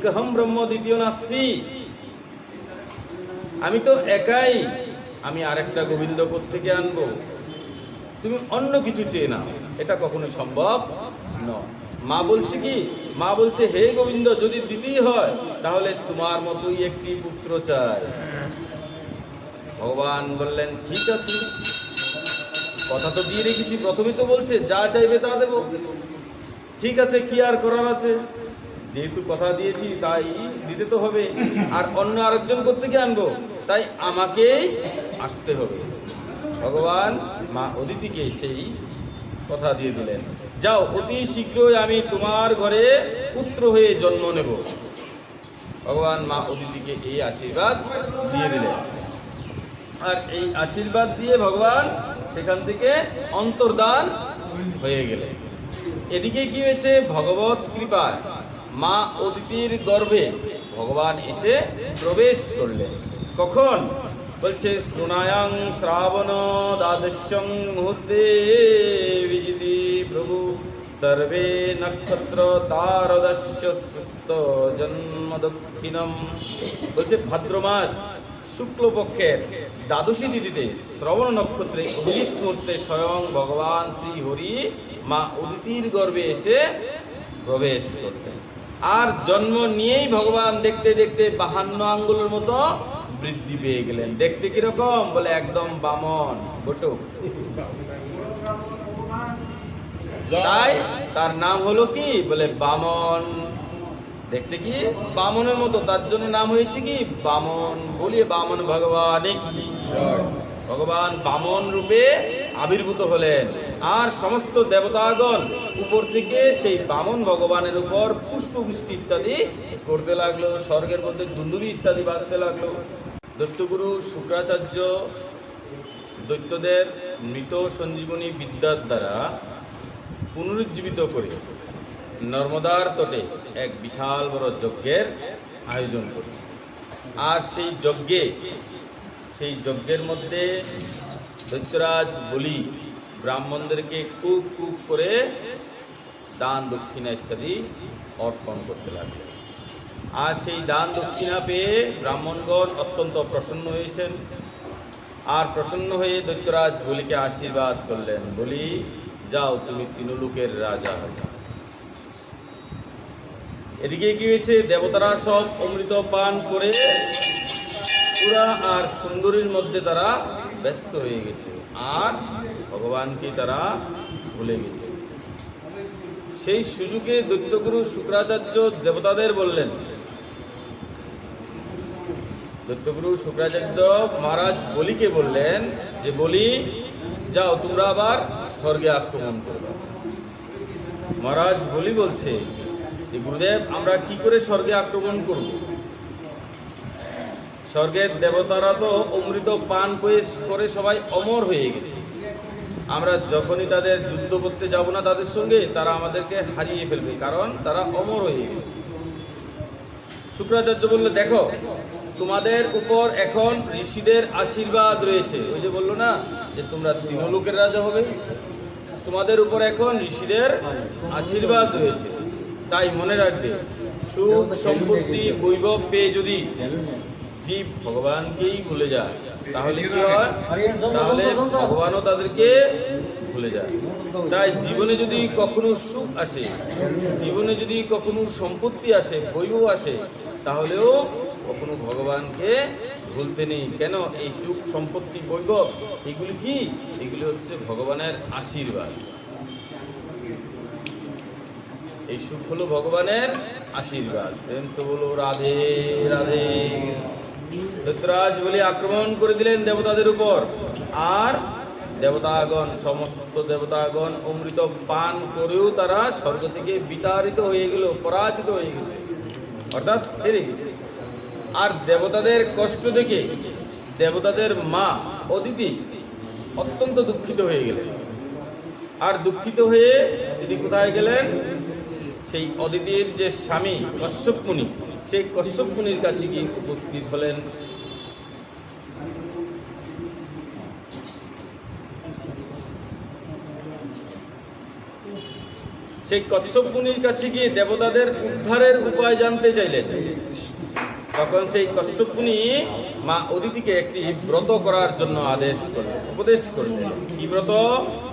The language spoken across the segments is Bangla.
একহম ব্রহ্ম দ্বিতীয় নাস্তি, আমি তো একাই, আমি আরেকটা গোবিন্দ কোত্থেকে আনবো? তুমি অন্য কিছু চেয়ে নাও, এটা কখনো সম্ভব নয়। মা বলছে কি, মা বলছে হে গোবিন্দ, যদি দিতেই হয় তাহলে তোমার মতোই একটি পুত্র চাই। ভগবান বললেন ঠিক আছে, কথা তো দিয়ে রেখেছি, প্রথমে তো বলছে যা চাইবে তা দেবো। ঠিক আছে, কি আর করার আছে, যেহেতু কথা দিয়েছি তাই দিতে তো হবে। আর অন্য আরেকজন কোত্থেকে আনবো, তাই আমাকেই আসতে হবে। ভগবান মা অদিতিকে সেই কথা দিয়ে দিলেন, যাও অতি শীঘ্রই আমি তোমার ঘরে পুত্র হয়ে জন্ম নেব। ভগবান মা অদিতিকে এই আশীর্বাদ দিয়ে দিলেন, আর এই আশীর্বাদ দিয়ে ভগবান সেখান থেকে অন্তর্ধান হয়ে গেলেন। এদিকে কি হয়েছে, ভগবত কৃপায় মা অদিতির গর্ভে ভগবান এসে প্রবেশ করলেন। কখন বলছে, সুনায়াং শ্রাবণ দ্বাদশং মুহূর্তে বিজিতি প্রভু সর্বে নক্ষত্র তারদস্য স্পৃষ্ট জন্ম দক্ষিণম। বলছে ভাদ্র মাস শুক্লপক্ষের দ্বাদশী তিথিতে শ্রবণ নক্ষত্রে অভিজিৎ মুহূর্তে স্বয়ং ভগবান শ্রী হরি মা অদিতির গর্ভে এসে প্রবেশ করতেন। আর জন্ম নিয়েই ভগবান দেখতে দেখতে 52 আঙ্গুলের মতো বৃদ্ধি পেয়ে গেলেন। দেখতে কিরকম, বলে একদম বামন বটুক। তাই তার নাম হলো কি, বলে বামন। দেখতে কি বামনের মতো, তার জন্য নাম হয়েছে কি বামন। বলিয়ে বামন ভগবান কি, ভগবান বামন রূপে আবির্ভূত হলেন। আর সমস্ত দেবতাগণ উপর থেকে সেই বামন ভগবানের উপর পুষ্পবৃষ্টি ইত্যাদি করতে লাগলো, স্বর্গের মধ্যে দুন্দুবি ইত্যাদি বাজতে লাগলো। দৈত্যগুরু শুক্রাচার্য দৈত্যদের মৃত সঞ্জীবনী বিদ্যার দ্বারা পুনরুজ্জীবিত করে নর্মদার তটে এক বিশাল বড় যজ্ঞের আয়োজন করছে। আর সেই যজ্ঞের মধ্যে দৈত্যরাজ বলি ব্রাহ্মণদেরকে খুব খুব করে দান দক্ষিণা ইত্যাদি অর্পণ করতে লাগলো। আর সেই দান দক্ষিণা পেয়ে ব্রাহ্মণগণ অত্যন্ত প্রসন্ন হয়েছেন। আর প্রসন্ন হয়ে দৈত্যরাজ বলিকে আশীর্বাদ করলেন, বলি যাও তুমি তিনলোকের রাজা হবে। এদিকে কি হয়েছে, দেবতারা সব অমৃত পান করে পুরা আর সুন্দরীর মধ্যে তারা ব্যস্ত হয়ে গেছে, আর ভগবানকে তারা ভুলে গেছে। সেই সুযোগে দৈত্যগুরু শুক্রাচার্য দেবতাদের বললেন, দৈত্যগুরু শুক্রাচার্য মহারাজ বলিকে বললেন যে বলি যাও তোমরা আবার স্বর্গে আক্রমণ করবে। মহারাজ বলি বলছে যে গুরুদেব, আমরা কি করে স্বর্গে আক্রমণ করব? স্বর্গের দেবতারা তো অমৃত পান করে সবাই অমর হয়ে গেছে। আমরা যখনই তাদের যুদ্ধ করতে যাব না তাদের সঙ্গে, তারা আমাদেরকে হারিয়ে ফেলবে, কারণ তারা অমর হয়ে গেছে। শুক্রাচার্য বলল, দেখো তোমাদের উপর এখন ঋষিদের আশীর্বাদ রয়েছে। ওই যে বললো না যে তোমরা তিনলোকের রাজা হবে, তোমাদের উপর এখন ঋষিদের আশীর্বাদ রয়েছে। তাই মনে রাখবে, সুখ সম্পত্তি বৈভব পেয়ে যদি জীব ভগবানকেই ভুলে যায় তাহলে কি হয়, তাহলে ভগবানও তাদেরকে ভুলে যায়। তাই জীবনে যদি কখনো সুখ আসে, জীবনে যদি কখনো সম্পত্তি আসে, বৈভব আসে, তাহলেও কখনো ভগবানকে ভুলতে নেই। কেন, এই সুখ সম্পত্তি বৈভব এগুলি কি, এগুলি হচ্ছে ভগবানের আশীর্বাদ। এই সুখ হলো ভগবানের আশীর্বাদ। প্রেম সে বলো রাধে রাধে। দৈত্যরাজ বলে আক্রমণ করে দিলেন দেবতাদের উপর, আর দেবতাগণ, সমস্ত দেবতাগণ অমৃত পান করেও তারা স্বর্গ থেকে বিতাড়িত হয়ে গেল, পরাজিত হয়ে গেছে, অর্থাৎ হেরে গেছে। আর দেবতাদের কষ্ট দেখে দেবতাদের মা অদিতি অত্যন্ত দুঃখিত হয়ে গেলেন। আর দুঃখিত হয়ে তিনি কোথায় গেলেন, সেই অদিতির যে স্বামী কশ্যপ মুনি, সেই কশ্যপ মুনির কাছে গিয়ে উপস্থিত হলেন। সেই কচ্ছপ মুনির কাছে গিয়ে দেবতাদের উদ্ধারের উপায় জানতে চাইলেন। তখন সেই কচ্ছপ মুনি মা অদিতিকে একটি ব্রত করার জন্য উপদেশ করলেন। কি ব্রত?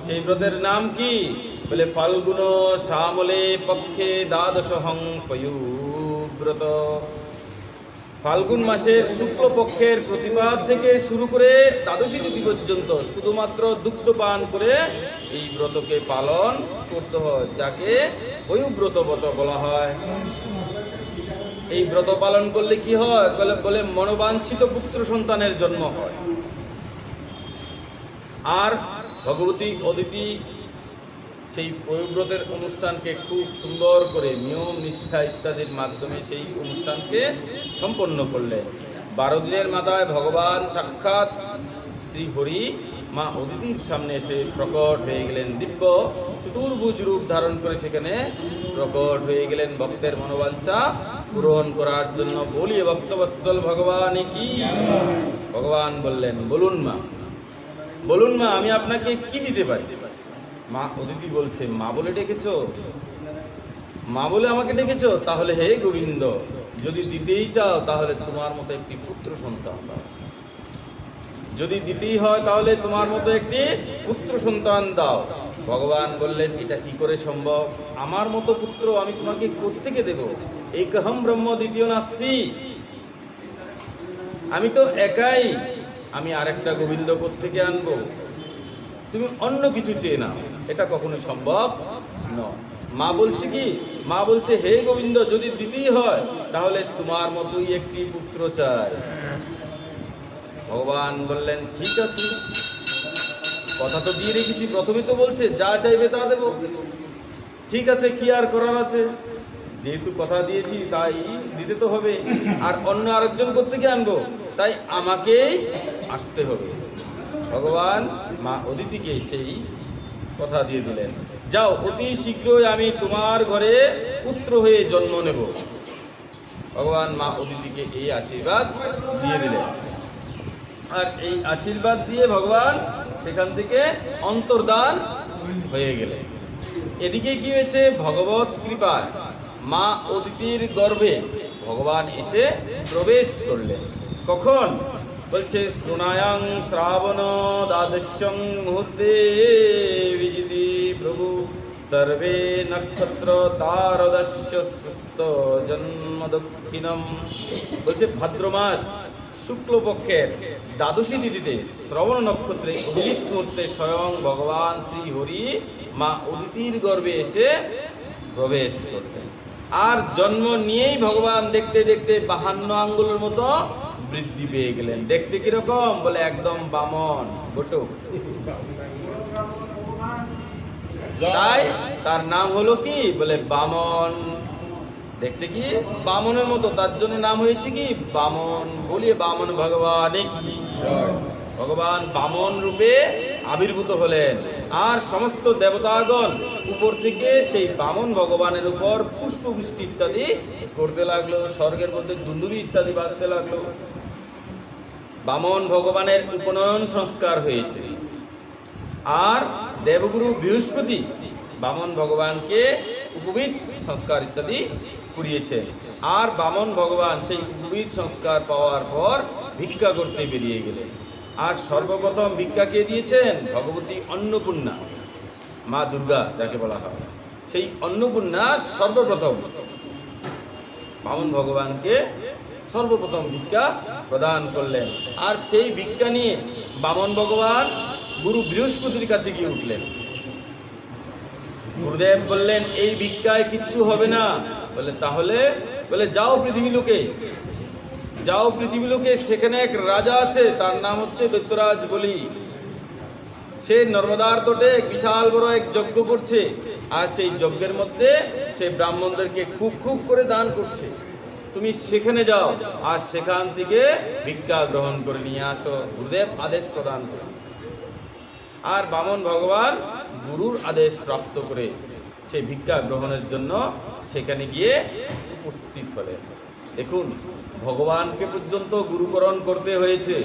সেই ব্রতের নাম কি? বলে ফাল্গুন শ্যামলে পক্ষে দ্বাদশহং পয়ুব্রত। ফাল্গুন মাসের শুক্লপক্ষের প্রতিপাদ থেকে শুরু করে দ্বাদশী তিথি পর্যন্ত শুধুমাত্র দুগ্ধ পান করে এই ব্রতকে পালন করতে হয়, যাকে পয়ুব্রত বলা হয়। এই ব্রত পালন করলে কি হয়? বলে মনোবাঞ্ছিত পুত্র সন্তানের জন্ম হয়। আর ভগবতী অদিতি সেই পয়ুব্রতের অনুষ্ঠানকে খুব সুন্দর করে নিয়ম নিষ্ঠা ইত্যাদির মাধ্যমে সেই অনুষ্ঠানকে সম্পন্ন করলেন। 12 দিনের মাথায় ভগবান সাক্ষাৎ শ্রী হরি মা অদিতির সামনে এসে প্রকট হয়ে গেলেন। দিব্য চতুর্ভুজ রূপ ধারণ করে সেখানে প্রকট হয়ে গেলেন ভক্তের মনোবাঞ্ছা পূরণ করার জন্য। বলিয়ে ভক্তবৎসল ভগবান কি। ভগবান বললেন, বলুন মা, আমি আপনাকে কি দিতে পারি? মা অদিতি বলছে, মা বলে ডেকেছো? মা বলে আমাকে ডেকেছো? তাহলে হে গোবিন্দ, যদি দিতেই চাও তাহলে তোমার মতো একটি পুত্র সন্তান দাও। যদি দিতেই হয় তাহলে তোমার মতো একটি পুত্র সন্তান দাও। ভগবান বললেন, এটা কি করে সম্ভব? আমার মতো পুত্র আমি তোমাকে কোত্থেকে দেব? একহম ব্রহ্ম দ্বিতীয় নাস্তি। আমি তো একাই, আমি আরেকটা গোবিন্দ কোত্থেকে আনবো? তুমি অন্য কিছু চেয়ে নাও, এটা কখনো সম্ভব নয়। মা বলছে কি? মা বলছে, হে গোবিন্দ, যদি দিতেই হয় তাহলে তোমার মতোই একটি পুত্র চাই। ভগবান বললেন, ঠিক আছে, কথা তো দিয়ে রেখেছি, প্রথমে তো বলছে যা চাইবে তা দেব। ঠিক আছে, কি আর করার আছে? যেহেতু কথা দিয়েছি তাই দিতে তো হবে। আর অন্য আরেকজন কোত্থেকে আনবো? তাই আমাকেই আসতে হবে। ভগবান মা অদিতিকে সেই কথা দিয়ে দিলেন, যাও, অতি শীঘ্রই আমি তোমার ঘরে পুত্র হয়ে জন্ম নেব। ভগবান মা অদিতিকে এই আশীর্বাদ দিয়ে দিলেন। আর এই আশীর্বাদ দিয়ে ভগবান সেখান থেকে অন্তর্ধান হয়ে গেলেন। এদিকে কি হয়েছে? ভগবত কৃপায় মা অদিতির গর্ভে ভগবান এসে প্রবেশ করলেন। কখন? বলছে, শ্রুণায়াং শ্রাবণ দ্বাদশং মুহূর্তে বিজিতি প্রভু সর্বে নক্ষত্র তারদস্য স্পৃষ্ট জন্ম দক্ষিণম। বলছে, ভাদ্র মাস শুক্লপক্ষের দ্বাদশী তিথিতে শ্রবণ নক্ষত্রে অভিজিৎ মুহূর্তে স্বয়ং ভগবান শ্রী হরি মা অদিতির গর্ভে এসে প্রবেশ করতেন। আর জন্ম নিয়েই ভগবান দেখতে দেখতে 52 আঙ্গুলের মতো বৃদ্ধি পেয়ে গেলেন। দেখতে কিরকম? বলে একদম বামন বটুক। তাই তার নাম হলো কি? বলে বামন। দেখতে কি বামনের মতো, তার জন্য নাম হয়েছে কি বামন। বলিয়ে বামন ভগবান কি। ভগবান বামন রূপে আবির্ভূত হলেন। আর সমস্ত দেবতাগণ উপর থেকে সেই বামন ভগবানের উপর পুষ্পবৃষ্টি ইত্যাদি করতে লাগলো। স্বর্গের মধ্যে দুন্দুরি ইত্যাদি বাজতে লাগলো। বামন ভগবানের উপনয়ন সংস্কার হয়েছে। আর দেবগুরু বৃহস্পতি বামন ভগবানকে উপবিদ সংস্কার ইত্যাদি করিয়েছে। আর বামন ভগবান সেই উপবিদ সংস্কার পাওয়ার পর ভিক্ষা করতে বেরিয়ে গেলেন। আর সর্বপ্রথম ভিক্ষা কে দিয়েছেন? ভগবতী অন্নপূর্ণা, মা দুর্গা যাকে বলা হয়, সেই অন্নপূর্ণা সর্বপ্রথম বামন ভগবানকে সর্বপ্রথম ভিক্ষা প্রদান করলেন। আর সেই ভিক্ষা নিয়ে বামন ভগবান গুরু বৃহস্পতির কাছে গিয়ে উঠলেন। গুরুদেব বললেন, এই ভিক্ষায় কিচ্ছু হবে না। বলে তাহলে? বলে যাও পৃথিবী লোকে, যাও পৃথিবী লোকে, সেখানে এক রাজা আছে, তার নাম হচ্ছে দৈত্যরাজ বলি। সে নর্মদার তটে বিশাল বড় এক যজ্ঞ করছে। আর সেই যজ্ঞের মধ্যে সে ব্রাহ্মণদেরকে খুব খুব করে দান করছে। তুমি সেখানে যাও আর সেখান থেকে ভিক্ষা গ্রহণ করে নিয়ে আসো। গুরুদেব আদেশ প্রদান করে। আর বামন ভগবান গুরুর আদেশ প্রাপ্ত করে সেই ভিক্ষা গ্রহণের জন্য সেখানে গিয়ে উপস্থিত হলেন। দেখুন, ভগবানকে পর্যন্ত গুরুকরণ করতে হয়েছে।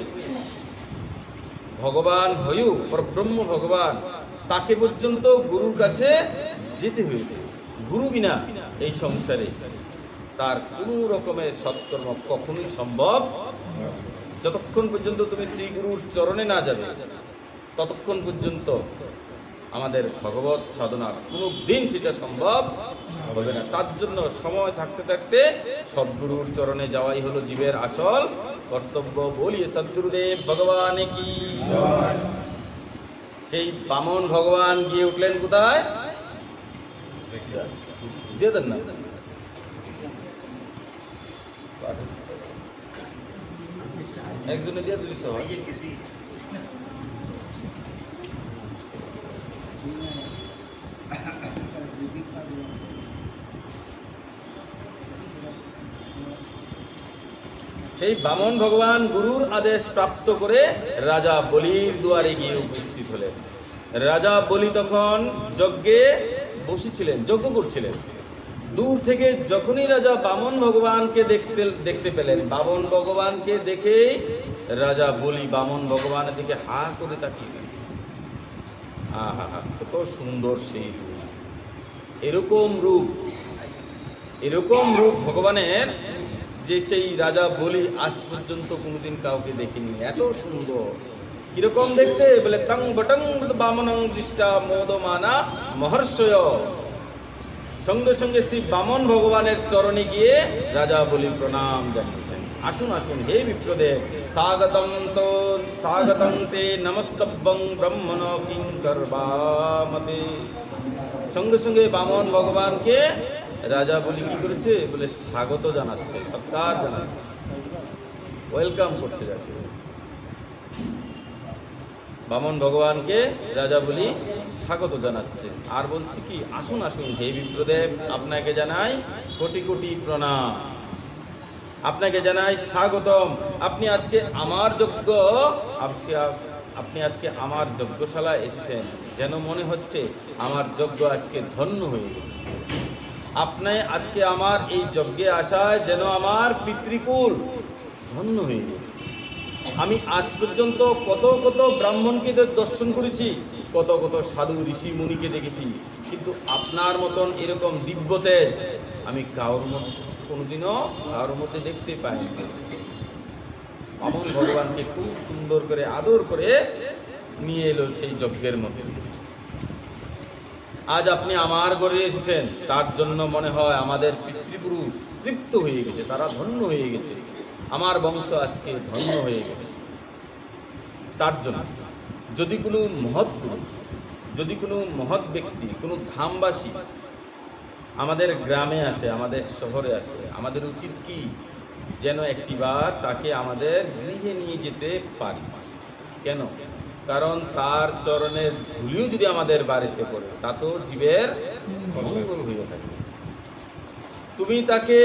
ভগবান হয়েও পরব্রহ্ম ভগবান, তাকে পর্যন্ত গুরুর কাছে যেতে হয়েছে। গুরু বিনা এই সংসারে তার কোনো রকমের সৎকর্ম কখনোই সম্ভব। যতক্ষণ পর্যন্ত তুমি শ্রী গুরুর চরণে না যাবে ততক্ষণ পর্যন্ত আমাদের ভগবত সাধনা কোনো দিন সেটা সম্ভব হবে না। তার জন্য সময় থাকতে থাকতে সদ্গুরুর চরণে যাওয়াই হলো জীবের আসল কর্তব্য। বলিয়ে সদ্গুরুদেব ভগবান কি। সেই বামন ভগবান গিয়ে উঠলেন কোথায়? দিয়ে দেন না, একজনে দিয়ে দিতে হয়। সেই বামন ভগবান গুরুর আদেশ প্রাপ্ত করে রাজা বলির দুয়ারে গিয়ে উপস্থিত হলেন। রাজা বলি তখন যজ্ঞে বসেছিলেন, যজ্ঞ করছিলেন। দূর থেকে যখনই রাজা বামন ভগবানকে দেখতে পেলেন, বামন ভগবানকে দেখেই রাজা বলি বামন ভগবানের দিকে হা করে তাকিয়ে, আহা কত সুন্দর সেই রূপ, এরকম রূপ ভগবানের যে সেই রাজা বলি আজ পর্যন্ত কোনোদিন কাউকে দেখিনি। এত সুন্দর, কিরকম দেখতে বলে তং বটং বামনং দৃষ্টা মোদমানা মহর্ষয়। সঙ্গে সঙ্গে শ্রী বামন ভগবানের চরণে গিয়ে রাজা বলি প্রণাম জানিয়েছেন। আসুন আসুন হে বিপ্রদেব, স্বাগতং তে নমস্তব্যং ব্রহ্মণ কিংকর্বামতে। সঙ্গে সঙ্গে বামন ভগবানকে রাজা বলি কি করেছে বলে স্বাগত জানাচ্ছে, সৎকার জানাচ্ছে, ওয়েলকাম করছে। যাকে বামন ভগবানকে রাজা বলি স্বাগত জানাচ্ছে আর বলছি কি, আসুন আসুন হে বিপ্রদেব, আপনাকে জানাই কোটি কোটি প্রণাম, আপনাকে জানাই স্বাগতম। আপনি আজকে আমার যজ্ঞশালায় এসেছেন, যেন মনে হচ্ছে আমার যজ্ঞ আজকে ধন্য হয়ে গেছে। আপনি আজকে আমার এই যজ্ঞে আসায় যেন আমার পিতৃকুল ধন্য হয়ে গেছে। আমি আজ পর্যন্ত কত কত ব্রাহ্মণকে দর্শন করেছি, কত কত সাধু ঋষি মুনিকে দেখেছি, কিন্তু আপনার মতন এরকম দিব্য তেজ আমি কোনোদিনও কারোর মধ্যে দেখতে পাইনি। বামন ভগবানকে খুব সুন্দর করে আদর করে নিয়ে এলো সেই যজ্ঞের মধ্যে। আজ আপনি আমার ঘরে এসেছেন, তার জন্য মনে হয় আমাদের পিতৃপুরুষ তৃপ্ত হয়ে গেছে, তারা ধন্য হয়ে গেছে, আমার বংশ আজকে ধন্য হয়ে গেছে। তার জন্য যদি কোনো মহৎ পুরুষ, যদি কোনো মহৎ ব্যক্তি, কোনো ধামবাসী আমাদের গ্রামে আসে, আমাদের শহরে আসে, আমাদের উচিত কি যেন একটিবার তাকে আমাদের গৃহে নিয়ে যেতে পারি। কেন? কারণ তার চরণের ধুলিও যদি আমাদের বাড়িতে পড়ে তা তো জীবের মঙ্গল হয়ে থাকে। তুমি তাকে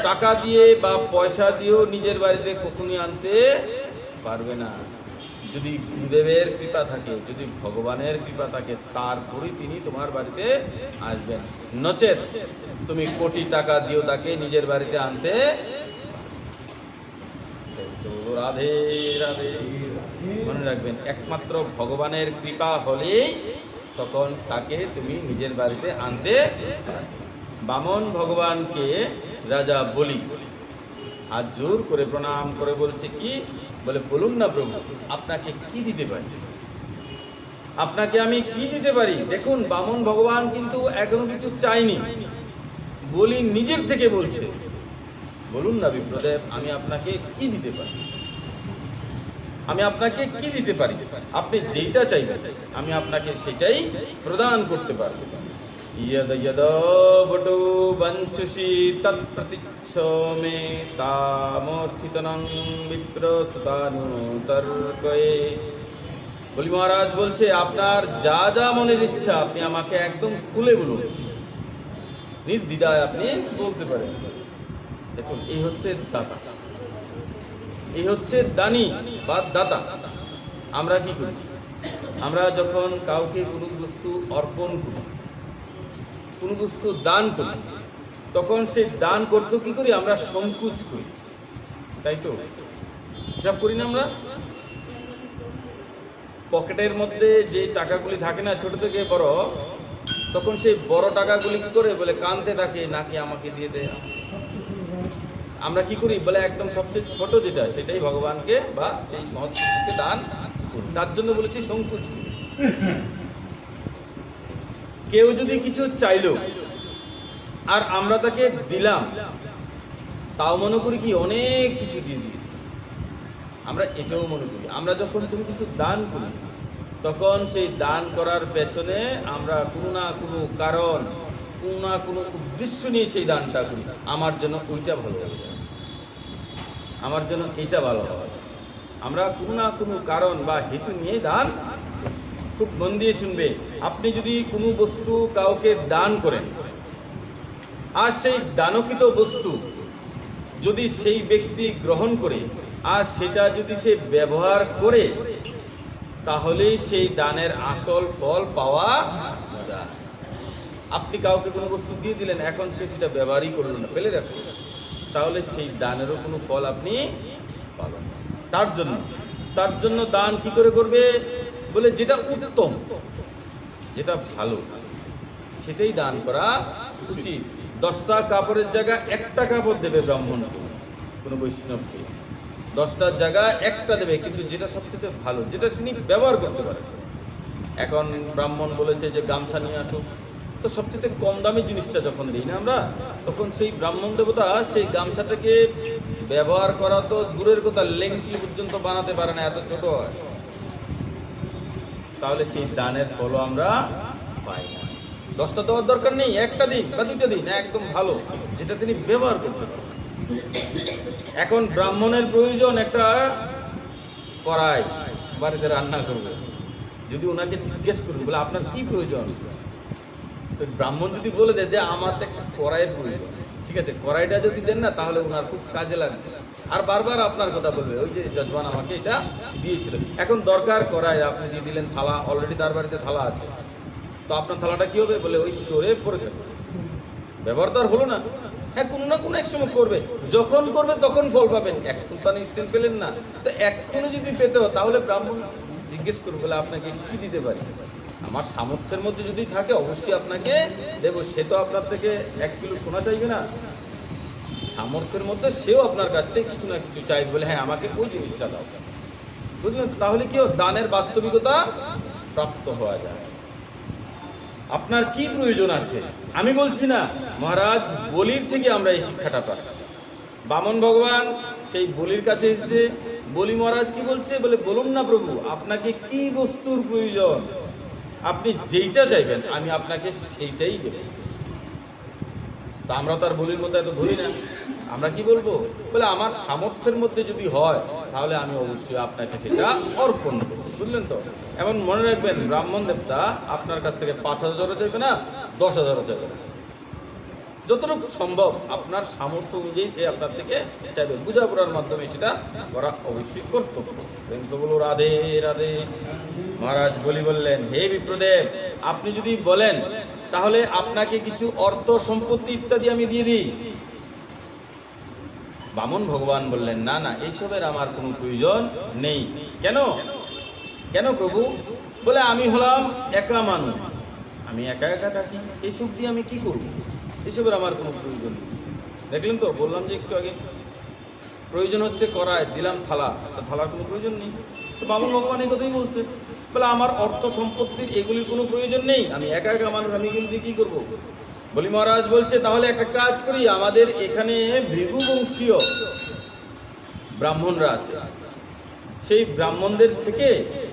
টাকা দিয়ে বা পয়সা দিয়েও নিজের বাড়িতে কখনই আনতে পারবে না। যদি গুরুদেবের কৃপা থাকে, যদি ভগবানের কৃপা থাকে, তারপরে তিনি তোমার বাড়িতে আসবেন। নচেত তুমি কোটি টাকা দিয়েও তাকে নিজের বাড়িতে আনতে। রাধে রাধে। মনে রাখবেন, একমাত্র ভগবানের কৃপা হলেই তখন তাকে তুমি নিজের বাড়িতে আনতে পারবে। বামন ভগবানকে রাজা বলি হাত জোর করে প্রণাম করে বলছে কি বলে, বলুন না প্রভু, আপনাকে কি দিতে পারি, আপনাকে আমি কি দিতে পারি? দেখুন, বামন ভগবান কিন্তু এখনো কিছু চাইনি, বলি নিজের থেকে বলছে, বলুন না বিপ্রদেব, আমি আপনাকে কি দিতে পারি, আমি আপনাকে কি দিতে পারি? আপনি যেটা চাইবেন আমি আপনাকে সেটাই প্রদান করতে পারবো। यद यद बटो वंचसी तत्प्रतिच्छ मे तामर्थितनं विप्रसुतानुतर्कये। বলি মহারাজ বলছে, আপনার যা যা মনের ইচ্ছা আপনি আমাকে একদম খুলে বলুন, নির্দ্বিধায় আপনি বলতে পারেন। দেখুন, এই হচ্ছে দাতা, এই হচ্ছে দানী বা দাতা। আমরা কি করি? আমরা যখন কাউকে কোনো বস্তু অর্পণ করি, কোনো বস্তু দান করি, তখন সেই দান করতে কি করি? আমরা সংকোচ করি, তাই তো? হিসাব করি না আমরা? পকেটের মধ্যে যে টাকাগুলি থাকে না, ছোট থেকে বড়, তখন সেই বড় টাকাগুলি কি করে বলে কাঁদতে থাকে, নাকি আমাকে দিয়ে দে। আমরা কি করি বলে একদম সবচেয়ে ছোট যেটা সেটাই ভগবানকে বা সেই মহৎকে দান করি। তার জন্য বলেছি সংকোচ। কেউ যদি কিছু চাইলো আর আমরা তাকে দিলাম, তাও মনে করি কি অনেক কিছু দিয়ে দিয়েছি। আমরা এটাও মনে করি আমরা যখন কোনো কিছু দান করি তখন সেই দান করার পেছনে আমরা কোনো না কোনো কারণ, কোনো না কোনো উদ্দেশ্য নিয়ে সেই দানটা করি। আমার জন্য ওইটা ভালো হবে, আমার জন্য এইটা ভালো হবে। আমরা কোনো না কোনো কারণ বা হেতু নিয়ে দান। খুব মন দিয়ে শুনবে, আপনি যদি কোনো বস্তু কাউকে দান করেন আর সেই দানকৃত বস্তু যদি সেই ব্যক্তি গ্রহণ করে আর সেটা যদি সে ব্যবহার করে, তাহলেই সেই দানের আসল ফল পাওয়া যায়। আপনি কাউকে কোনো বস্তু দিয়ে দিলেন, এখন সে সেটা ব্যবহারই করলেন না, ফেলে রাখলেন, তাহলে সেই দানেরও কোনো ফল আপনি পাবেন না। তার জন্য দান কি করে করবে বলে, যেটা উত্তম, যেটা ভালো, সেটাই দান করা উচিত। 10টা কাপড়ের জায়গা একটা কাপড় দেবে ব্রাহ্মণকে, কোনো বৈষ্ণবকে। 10টার জায়গা একটা দেবে, কিন্তু যেটা সবচেয়ে ভালো, যেটা তিনি ব্যবহার করতে পারে। এখন ব্রাহ্মণ বলেছে যে গামছা নিয়ে আসুক, তো সবচেয়ে কম দামি জিনিসটা যখন দিই না আমরা, তখন সেই ব্রাহ্মণ দেবতা সেই গামছাটাকে ব্যবহার করা তো দূরের কথা, লেংটি পর্যন্ত বানাতে পারে না, এত ছোট হয়। তাহলে সেই দানের ফলও আমরা পাই না। 10টা দেওয়ার দরকার নেই, একটা দিন বা 2টা দিন, একদম ভালো, যেটা তিনি ব্যবহার করতে পারেন। এখন ব্রাহ্মণের প্রয়োজন একটা কড়াই, বাড়িতে রান্না করবে। যদি ওনাকে জিজ্ঞেস করবে বলে আপনার কি প্রয়োজন, তো ব্রাহ্মণ যদি বলে দেয় যে আমার তো একটা কড়াইয়ের প্রয়োজন, ঠিক আছে, কড়াইটা যদি দেন না তাহলে ওনার খুব কাজে লাগবে। আর বারবার আপনার কথা বলবে, ওই যে যজমান আমাকে এটা দিয়েছিল। এখন দরকার কড়াই, আপনি দিয়ে দিলেন থালা, অলরেডি তার বাড়িতে থালা আছে, তো আপনার থালাটা কি হবে বলে ওই স্টোরে পড়ে থাকবে, ব্যবহার তো আর হলো না। হ্যাঁ, কোনো না কোনো এক সময় করবে, যখন করবে তখন ফল পাবেন, এখন তো ইনস্ট্যান্ট পেলেন না। তো এখনো যদি পেতে হয় তাহলে ব্রাহ্মণ জিজ্ঞেস করবে বলে আপনাকে কি দিতে পারি। আমার সামর্থ্যের মধ্যে যদি থাকে অবশ্যই আপনাকে দেবো। সে তো আপনার থেকে 1 কিলো সোনা চাইবে না, সামর্থ্যের মধ্যে সেও আপনার কাছ থেকে কিছু না কিছু চাইবে বলে হ্যাঁ আমাকে ওই জিনিসটা দাও, বুঝলেন? তাহলে কি দানের বাস্তবিকতা প্রাপ্ত হওয়া যায়। আপনার কি প্রয়োজন আছে আমি বলছি না, মহারাজ বলির থেকে আমরা এই শিক্ষাটা পাচ্ছি। বামন ভগবান সেই বলির কাছে এসেছে, বলি মহারাজ কি বলছে বলে, বলুন না প্রভু আপনাকে কি বস্তুর প্রয়োজন, আপনি যেইটা চাইবেন আমি আপনাকে সেইটাই দেব। তা আমরা তো আর বলির মধ্যে এত ধরি না, আমরা কি বলবো বলে আমার সামর্থ্যের মধ্যে যদি হয় তাহলে আমি অবশ্যই আপনাকে সেটা অর্পণ করবো, বুঝলেন তো? এমন মনে রাখবেন, ব্রাহ্মণ দেবতা আপনার কাছ থেকে 5,000 চাইবে না, 10,000 চাইবে না, যতটুকু সম্ভব আপনার সামর্থ্য অনুযায়ী সে আপনার থেকে চাইবে। বুঝাপড়ার মাধ্যমে সেটা করা অবশ্যই কর্তব্য। বলো রাধে রাধে। মহারাজ বললেন, হে বিপ্রদেব, আপনি যদি বলেন তাহলে আপনাকে কিছু অর্থ সম্পত্তি ইত্যাদি আমি দিয়ে দিই। বামন ভগবান বললেন, না না, এইসবের আমার কোনো প্রয়োজন নেই। কেন কেন প্রভু বলে, আমি হলাম একা মানুষ, আমি একা একা থাকি, এইসব দিয়ে আমি কি করব, এসবের আমার কোনো প্রয়োজন নেই। দেখলেন তো, বললাম যে একটু আগে প্রয়োজন হচ্ছে কড়াই, দিলাম থালা, থালার কোনো প্রয়োজন নেই। তো বামন ভগবান এই কথাই বলছে, বলে আমার অর্থ সম্পত্তির এগুলির কোনো প্রয়োজন নেই, আমি একা একা মানুষ, আমি এগুলি দিয়ে কী করবো। বলি মহারাজ বলছে, তাহলে একটা কাজ করি, আমাদের এখানে ভৃগুবংশীয় ব্রাহ্মণরা আছে, সেই ব্রাহ্মণদের থেকে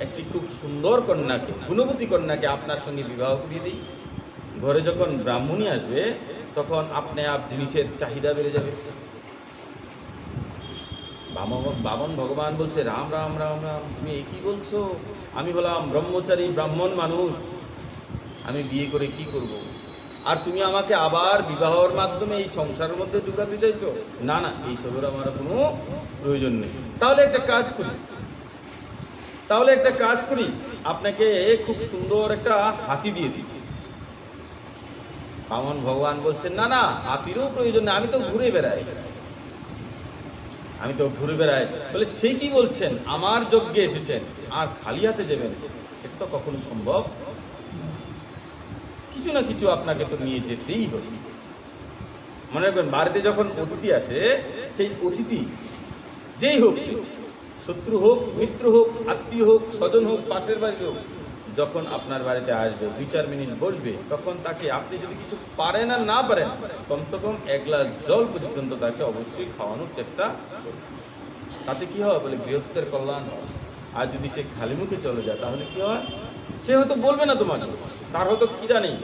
একটি খুব সুন্দর কন্যাকে, গুণবতী কন্যাকে আপনার সঙ্গে বিবাহ করিয়ে দিই। ঘরে যখন ব্রাহ্মণী আসবে তখন আপনি জিনিসের চাহিদা বেড়ে যাবে। বামন ভগবান বলছে, রাম রাম রাম রাম, তুমি কি বলছো? আমি হলাম ব্রহ্মচারী ব্রাহ্মণ মানুষ, আমি বিয়ে করে কি করব? আর তুমি আমাকে আবার বিবাহের মাধ্যমে এই সংসারের মধ্যে ঢুকাতে চাইছো? না না, এইসবের আমার কোনো প্রয়োজন নেই। তাহলে একটা কাজ করি, আপনাকে খুব সুন্দর একটা হাতি দিয়ে দিই। বামন ভগবান বলছেন, না না, হাতিরও প্রয়োজন নেই, আমি তো ঘুরে বেড়াই। বলে, সে কি বলছেন, আমার যজ্ঞে এসেছেন আর খালি হাতে যাবেন, এটা তো কখনো সম্ভব। কিছু কিছু না কিছু আপনাকে তো নিয়ে যেতেই হবে। মনে রাখবেন, বাড়িতে যখন অতিথি আসে, সেই অতিথি যেই হোক, শত্রু হোক, মিত্র হোক, আত্মীয় হোক, স্বজন হোক, পাশের বাড়ির হোক, যখন আপনার বাড়িতে আসবে, 2-4 মিনিট বসবে, তখন তাকে আপনি যদি কিছু পারেন আর না পারেন, কমসে কম 1 গ্লাস জল পর্যন্ত তাকে অবশ্যই খাওয়ানোর চেষ্টা করবেন। তাতে কি হয় বলে, গৃহস্থের কল্যাণ হয়। আর যদি সে খালি মুখে চলে যায়, তাহলে কি হয়, সে হয়তো বলবে না তোমাকে, তার হয়তো খিদা নেই,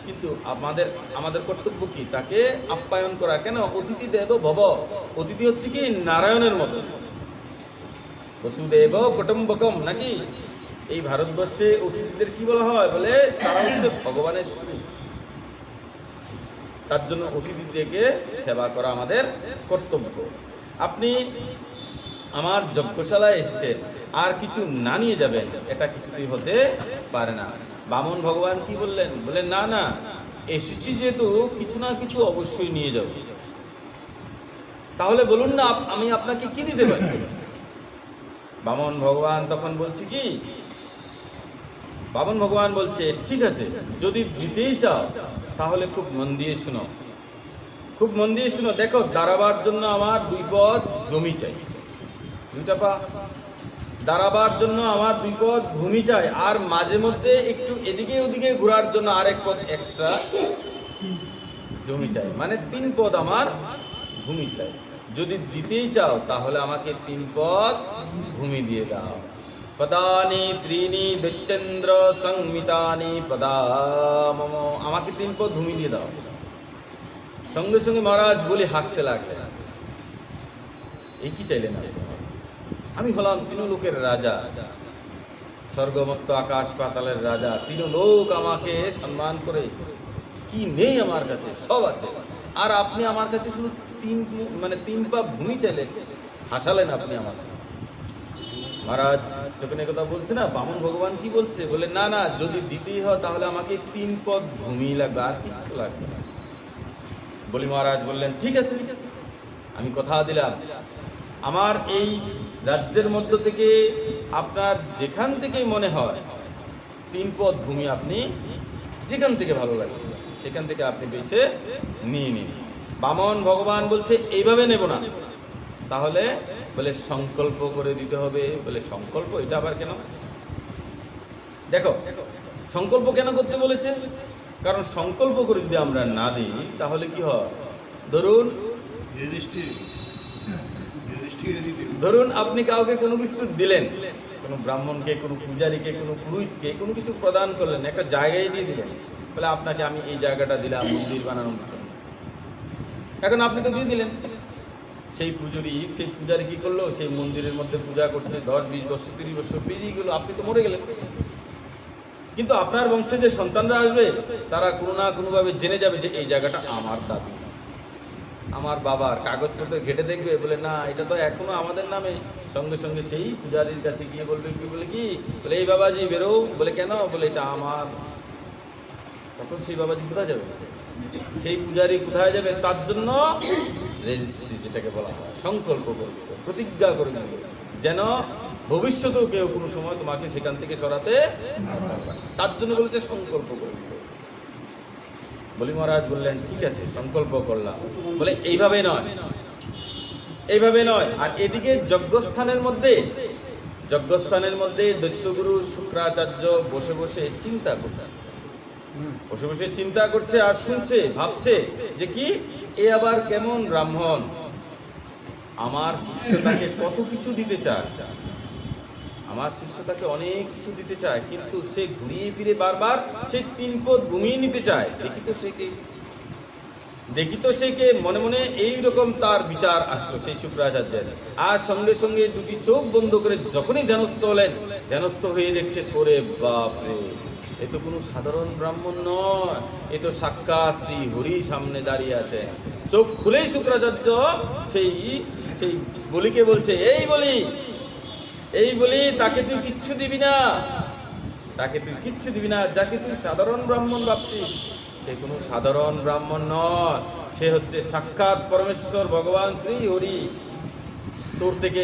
কিন্তু আমাদের কর্তব্য কি, তাকে আপ্যায়ন করা। কেন? অতিথি দেব ভব। অতিথি হচ্ছে কি নারায়ণের মতো, বসুদেব কুটুম্বকম, নাকি? এই ভারতবর্ষে অতিথিদের কি বলা হয় বলে, তারা হচ্ছে ভগবানের স্বরূপ। তার জন্য অতিথিদেরকে সেবা করা আমাদের কর্তব্য। আপনি আমার যজ্ঞশালায় এসেছেন, আর কিছু না নিয়ে যাবেন, এটা কিছুতেই হতে পারে না। বামন ভগবান কি বললেন? বললেন না না, এসেছি যেহেতু কিছু না কিছু অবশ্যই নিয়ে যাব। তাহলে বলুন না, আমি আপনাকে কি দিতে পারি? বামন ভগবান তখন বলছে কি, বামন ভগবান বলছে, ঠিক আছে, যদি দিতেই চাও তাহলে খুব মন দিয়ে শুনো, খুব মন দিয়ে শুনো। দেখো, দাঁড়াবার জন্য আমার 2 পদ জমি চাই, 2টা পা। দাঁড়াবার জন্য আমার 2 পদ ভূমি চাই, আর মাঝে মধ্যে একটু এদিকে ওদিকে ঘোরার জন্য আরেক পদ এক্সট্রা জমি চাই, মানে 3 পদ আমার ভূমি চাই। যদি দিতেই চাও তাহলে আমাকে 3 পদ ভূমি দিয়ে দাও। পদানি ত্রিনি দৈত্যেন্দ্র সংমিতানি পদা মম, আমাকে 3 পদ ভূমি দিয়ে দাও। সঙ্গে সঙ্গে মহারাজ বলে হাসতে লাগলেন, এই কি চাইলেন? আমি হলাম 3 লোকের রাজা, স্বর্গমত্ত আকাশ পাতালের রাজা। 3 লোক আমাকে সম্মান করে, কি নেই আমার কাছে, সব আছে, আর আপনি আমার কাছে শুধু 3 পা ভূমি চাইলেন, হাসালেন আপনি আমার। মহারাজ যখন এই কথা বলছে না, বামন ভগবান কি বলছে? বলে না না, যদি দিতেই হয় তাহলে আমাকে 3 পদ ভূমি লাগবে, আর কিচ্ছু লাগবে না। বলি মহারাজ বললেন, ঠিক আছে, আমি কথা দিলাম, আমার এই রাজ্যের মধ্য থেকে আপনার যেখান থেকে মনে হয় 3 পদ ভূমি, আপনি যেখান থেকে ভালো লাগে সেখান থেকে আপনি বেছে নিয়ে নিন। বামন ভগবান বলছে, এইভাবে নেব না। তাহলে বলে সংকল্প করে দিতে হবে। বলে সংকল্প, এটা আবার কেন? দেখো, সংকল্প কেন করতে বলেছে? কারণ সংকল্প করে যদি আমরা না দিই তাহলে কি হয়, ধরুন আপনি কাউকে কোনো কিছু দিলেন, কোনো ব্রাহ্মণকে, কোনো পূজারীকে, কোনো পুরোহিতকে কোনো কিছু প্রদান করলেন, একটা জায়গায় দিয়ে দিলেন, বলে আপনাকে আমি এই জায়গাটা দিলাম মন্দির বানানোর জন্য। এখন আপনি তো দিয়ে দিলেন, সেই পূজারী কি করলো, সেই মন্দিরের মধ্যে পূজা করছে 10-20 বছর 30 বছর পেরিয়ে গেল, আপনি তো মরে গেলেন। কিন্তু আপনার বংশে যে সন্তানরা আসবে, তারা কোনো না কোনোভাবে জেনে যাবে যে এই জায়গাটা আমার দাদু, আমার বাবার। কাগজপত্র ঘেটে দেখবে, বলে না, এটা তো এখনো আমাদের নামে। সঙ্গে সঙ্গে সেই পূজারীর কাছে গিয়ে বলবে, কি বলে, কি বলে, এই বাবাজি বেরো। বলে কেন? বলে এটা আমার। তখন সেই বাবাজি কোথায় যাবে? সেই পূজারী কোথায় যাবে? তার জন্য রেজিস্ট্রি, যেটাকে বলা হয়, সংকল্প করবে, প্রতিজ্ঞা করে নেবে, যেন ভবিষ্যতেও কেউ কোনো সময় তোমাকে সেখান থেকে সরাতে, তার জন্য বলেছে সংকল্প করবে। বলি মহারাজ বললেন, ঠিক আছে, সংকল্প করলাম। বলে এইভাবে নয়, এইভাবে নয়। আর এদিকে যজ্ঞস্থানের মধ্যে দৈত্যগুরু শুক্রাচার্য বসে বসে চিন্তা করছে, আর শুনছে, ভাবছে যে কি, এ আবার কেমন ব্রাহ্মণ, আমার শিষ্যটাকে কত কিছু দিতে চায়, আমার শিষ্যটাকে অনেক কিছু দিতে চায়, কিন্তু সে ঘুরিয়ে ফিরে বারবার সেই 3 পদ ঘুমিয়ে নিতে চায়। দেখি তো সে কে, মনে মনে এইরকম তার বিচার আসলো সেই শুক্রাচার্যের। আর সঙ্গে সঙ্গে 2টি চোখ বন্ধ করে যখনই ধ্যানস্থ হয়ে দেখছে, ওরে বাপরে, এ তো কোনো সাধারণ ব্রাহ্মণ নয়, এ তো সাক্ষাৎ শ্রী হরি সামনে দাঁড়িয়ে আছে। চোখ খুলেই শুক্রাচার্য সেই বলিকে বলছে, এই বলি, তাকে তুই কিচ্ছু দিবি না, যাকে তুই সাধারণ ব্রাহ্মণ ভাবছিস, সে কোনো সাধারণ ব্রাহ্মণ নয়, সে হচ্ছে সাক্ষাৎ পরমেশ্বর ভগবান শ্রী হরি। তোর থেকে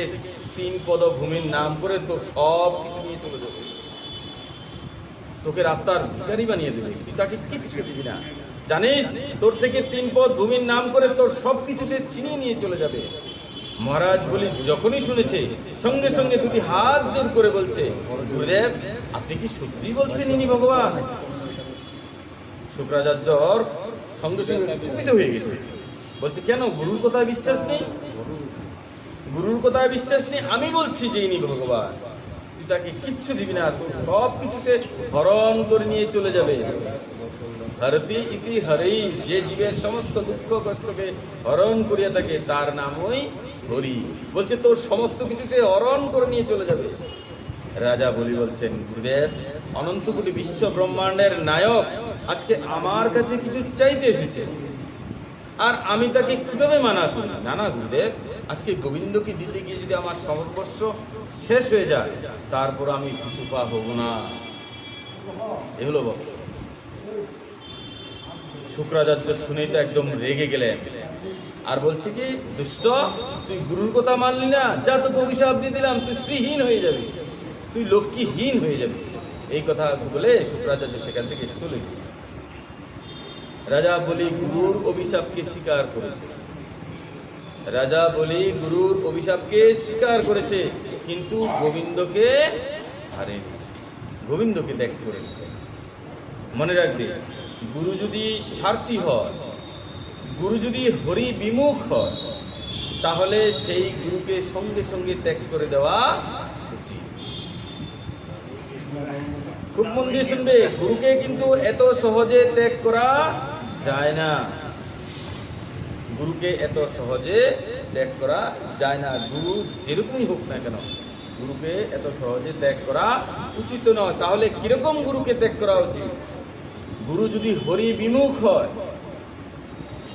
3 পদ ভূমির নাম করে তোর সব কিছু নিয়ে চলে যাবে। তোকে রাস্তার ভিখারি বানিয়ে দেবে, তুই তাকে কিচ্ছু দিবি না। জানিস তোর থেকে 3 পদ ভূমির নাম করে তোর সবকিছু সে ছিনিয়ে নিয়ে চলে যাবে। মহারাজ বলি যখনই শুনেছে সঙ্গে সঙ্গে দুটি হাত জোর করে বলছে, গুরুদেব আপনি কি সত্যি বলছেন ইনি ভগবান? শুক্রাচার্যর সঙ্গে সঙ্গে কুপিত হয়ে গেছে, বলছে কেন গুরুর কথায় বিশ্বাস নেই? গুরুর কথায় বিশ্বাস নেই? আমি বলছি যে ইনি ভগবান, তুই তাকে কিচ্ছু দিবি না, তোর সব কিছু সে হরণ করে নিয়ে চলে যাবে। হরতি ইতি হরি, যে জীবের সমস্ত দুঃখ কষ্টকে হরণ করিয়া থাকে তার নামই হরি। বলছে তোর সমস্ত কিছু সে হরণ করে নিয়ে চলে যাবে। রাজা বলি বলছেন, গুরুদেব অনন্ত কোটি বিশ্ব ব্রহ্মাণ্ডের নায়ক আজকে আমার কাছে কিছু চাইতে এসেছে, আর আমি তাকে কিভাবে মানা করি? না না গুরুদেব, আজকে গোবিন্দকে দিতে গিয়ে যদি আমার সর্বস্ব শেষ হয়ে যায় তারপর আমি কিছু পা হব না। এ হলো বক্তব্য। শুক্রাচার্য শুনেই তো একদম রেগে গেলেন, আর বলছে কি, দুষ্ট তুই গুরুর কথা মানলি না, যা তোকে অভিশাপ দিয়ে দিলাম, তুই শ্রীহীন হয়ে যাবি, তুই লক্ষ্মীহীন হয়ে যাবি। এই কথা বলে শুক্রাচার্য সেখান থেকে চলে গেছে। রাজা বলি গুরুর অভিশাপকে স্বীকার করেছে, রাজা বলি গুরুর অভিশাপকে স্বীকার করেছে, কিন্তু গোবিন্দকে হারেনি, গোবিন্দকে ত্যাগ করে। মনে রাখবে, গুরু যদি স্বার্থী হয়, গুরু যদি হরি বিমুখ হয়, তাহলে সেই গুরুকে সঙ্গে সঙ্গে ত্যাগ করে দেওয়া উচিত। খুব মন দিয়ে শুনবে, গুরুকে কিন্তু এত সহজে ত্যাগ করা যায় না, গুরুকে এত সহজে ত্যাগ করা যায় না। গুরু যেরকমই হোক না কেন, গুরুকে এত সহজে ত্যাগ করা উচিত নয়। তাহলে কিরকম গুরুকে ত্যাগ করা উচিত? গুরু যদি হরি বিমুখ হয়,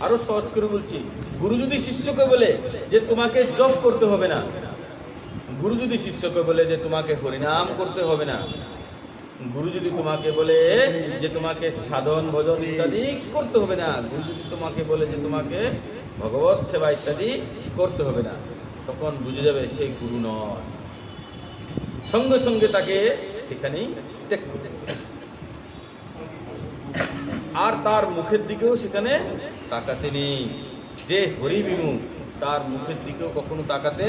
আরো সহজ করে বলছি, গুরু যদি শিষ্যকে বলে যে তোমাকে জপ করতে হবে না, গুরু যদি শিষ্যকে বলে যে তোমাকে হরিনাম করতে হবে না, গুরু যদি তোমাকে বলে যে তোমাকে সাধন ভজন ইত্যাদি করতে হবে না, গুরু যদি তোমাকে বলে যে তোমাকে ভগবত সেবা ইত্যাদি করতে হবে না, তখন বুঝে যাবে সেই গুরু নয়। সঙ্গে সঙ্গে তাকে সেখানেই ত্যাগ করতে হবে। আর তার মুখের দিকেও সেখানে তাকাতে নেই। যে হরি বিমুখ তার মুখের দিকেও কখনো তাকাতে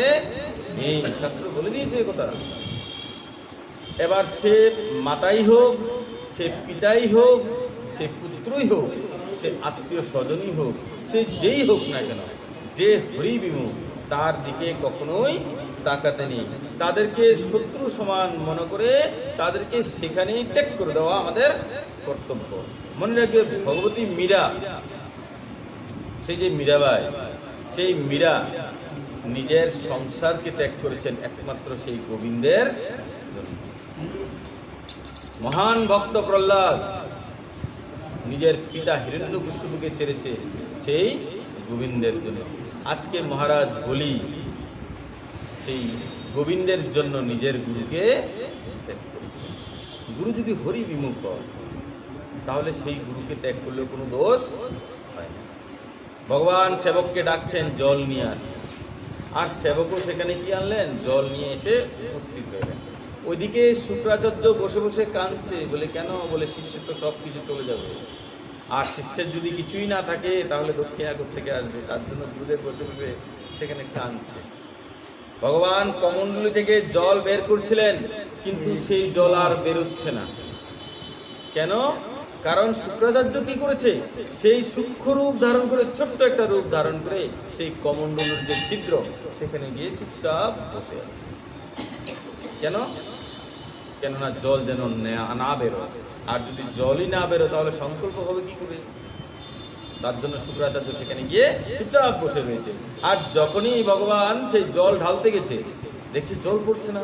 নেই, শাস্ত্র বলে দিয়েছে কথা। এবার সে মাতাই হোক, সে পিতাই হোক, সে পুত্রই হোক, সে আত্মীয় স্বজনই হোক, সে যেই হোক না কেন, যে হরি বিমুখ তার দিকে কখনোই তাকাতে নেই। তাদেরকে শত্রু সমান মনে করে তাদেরকে সেখানেই ত্যাগ করে দেওয়া আমাদের কর্তব্য। মনে রাখবে, ভগবতী মীরা, সেই যে মীরাবাই, সেই মীরা নিজের সংসারকে ত্যাগ করেছেন একমাত্র সেই গোবিন্দের জন্য। মহান ভক্ত প্রহ্লাদ নিজের পিতা হিরণ্যকশিপুকে ছেড়েছে সেই গোবিন্দের জন্য। আজকে মহারাজ বলি সেই গোবিন্দের জন্য নিজের গুরুকে ত্যাগ করে। গুরু যদি হরি বিমুখ হয় তাহলে সেই গুরুকে ত্যাগ করলেও কোনো দোষ হয় না। ভগবান সেবককে ডাকছেন জল নিয়ে আসতে, আর সেবকও সেখানে কি আনলেন? জল নিয়ে এসে উপস্থিত হলেন। ওইদিকে শুক্রাচার্য বসে বসে কাঁদছে, বলে কেন? বলে শিষ্যের তো সব কিছু চলে যাবে, আর শিষ্যের যদি কিছুই না থাকে তাহলে দক্ষিণা থেকে আসবে, তার জন্য গুরুদেব বসে বসে সেখানে কাঁদছে। ভগবান কমণ্ডলী থেকে জল বের করছিলেন, কিন্তু সেই জল আর বেরোচ্ছে না। কেন? কারণ শুক্রাচার্য কি করেছে? সেই সূক্ষ্ম রূপ ধারণ করে, ছোট্ট একটা রূপ ধারণ করে সেই কমণ্ডলের যে ছিদ্র সেখানে গিয়ে চুপচাপ বসে আছে। কেন? কেননা জল যেন না বেরো, আর যদি জলই না বেরো তাহলে সংকল্প হবে কি করে? তার জন্য শুক্রাচার্য সেখানে গিয়ে চুপচাপ বসে রয়েছে। আর যখনই ভগবান সেই জল ঢালতে গেছে, দেখছে জল পড়ছে না,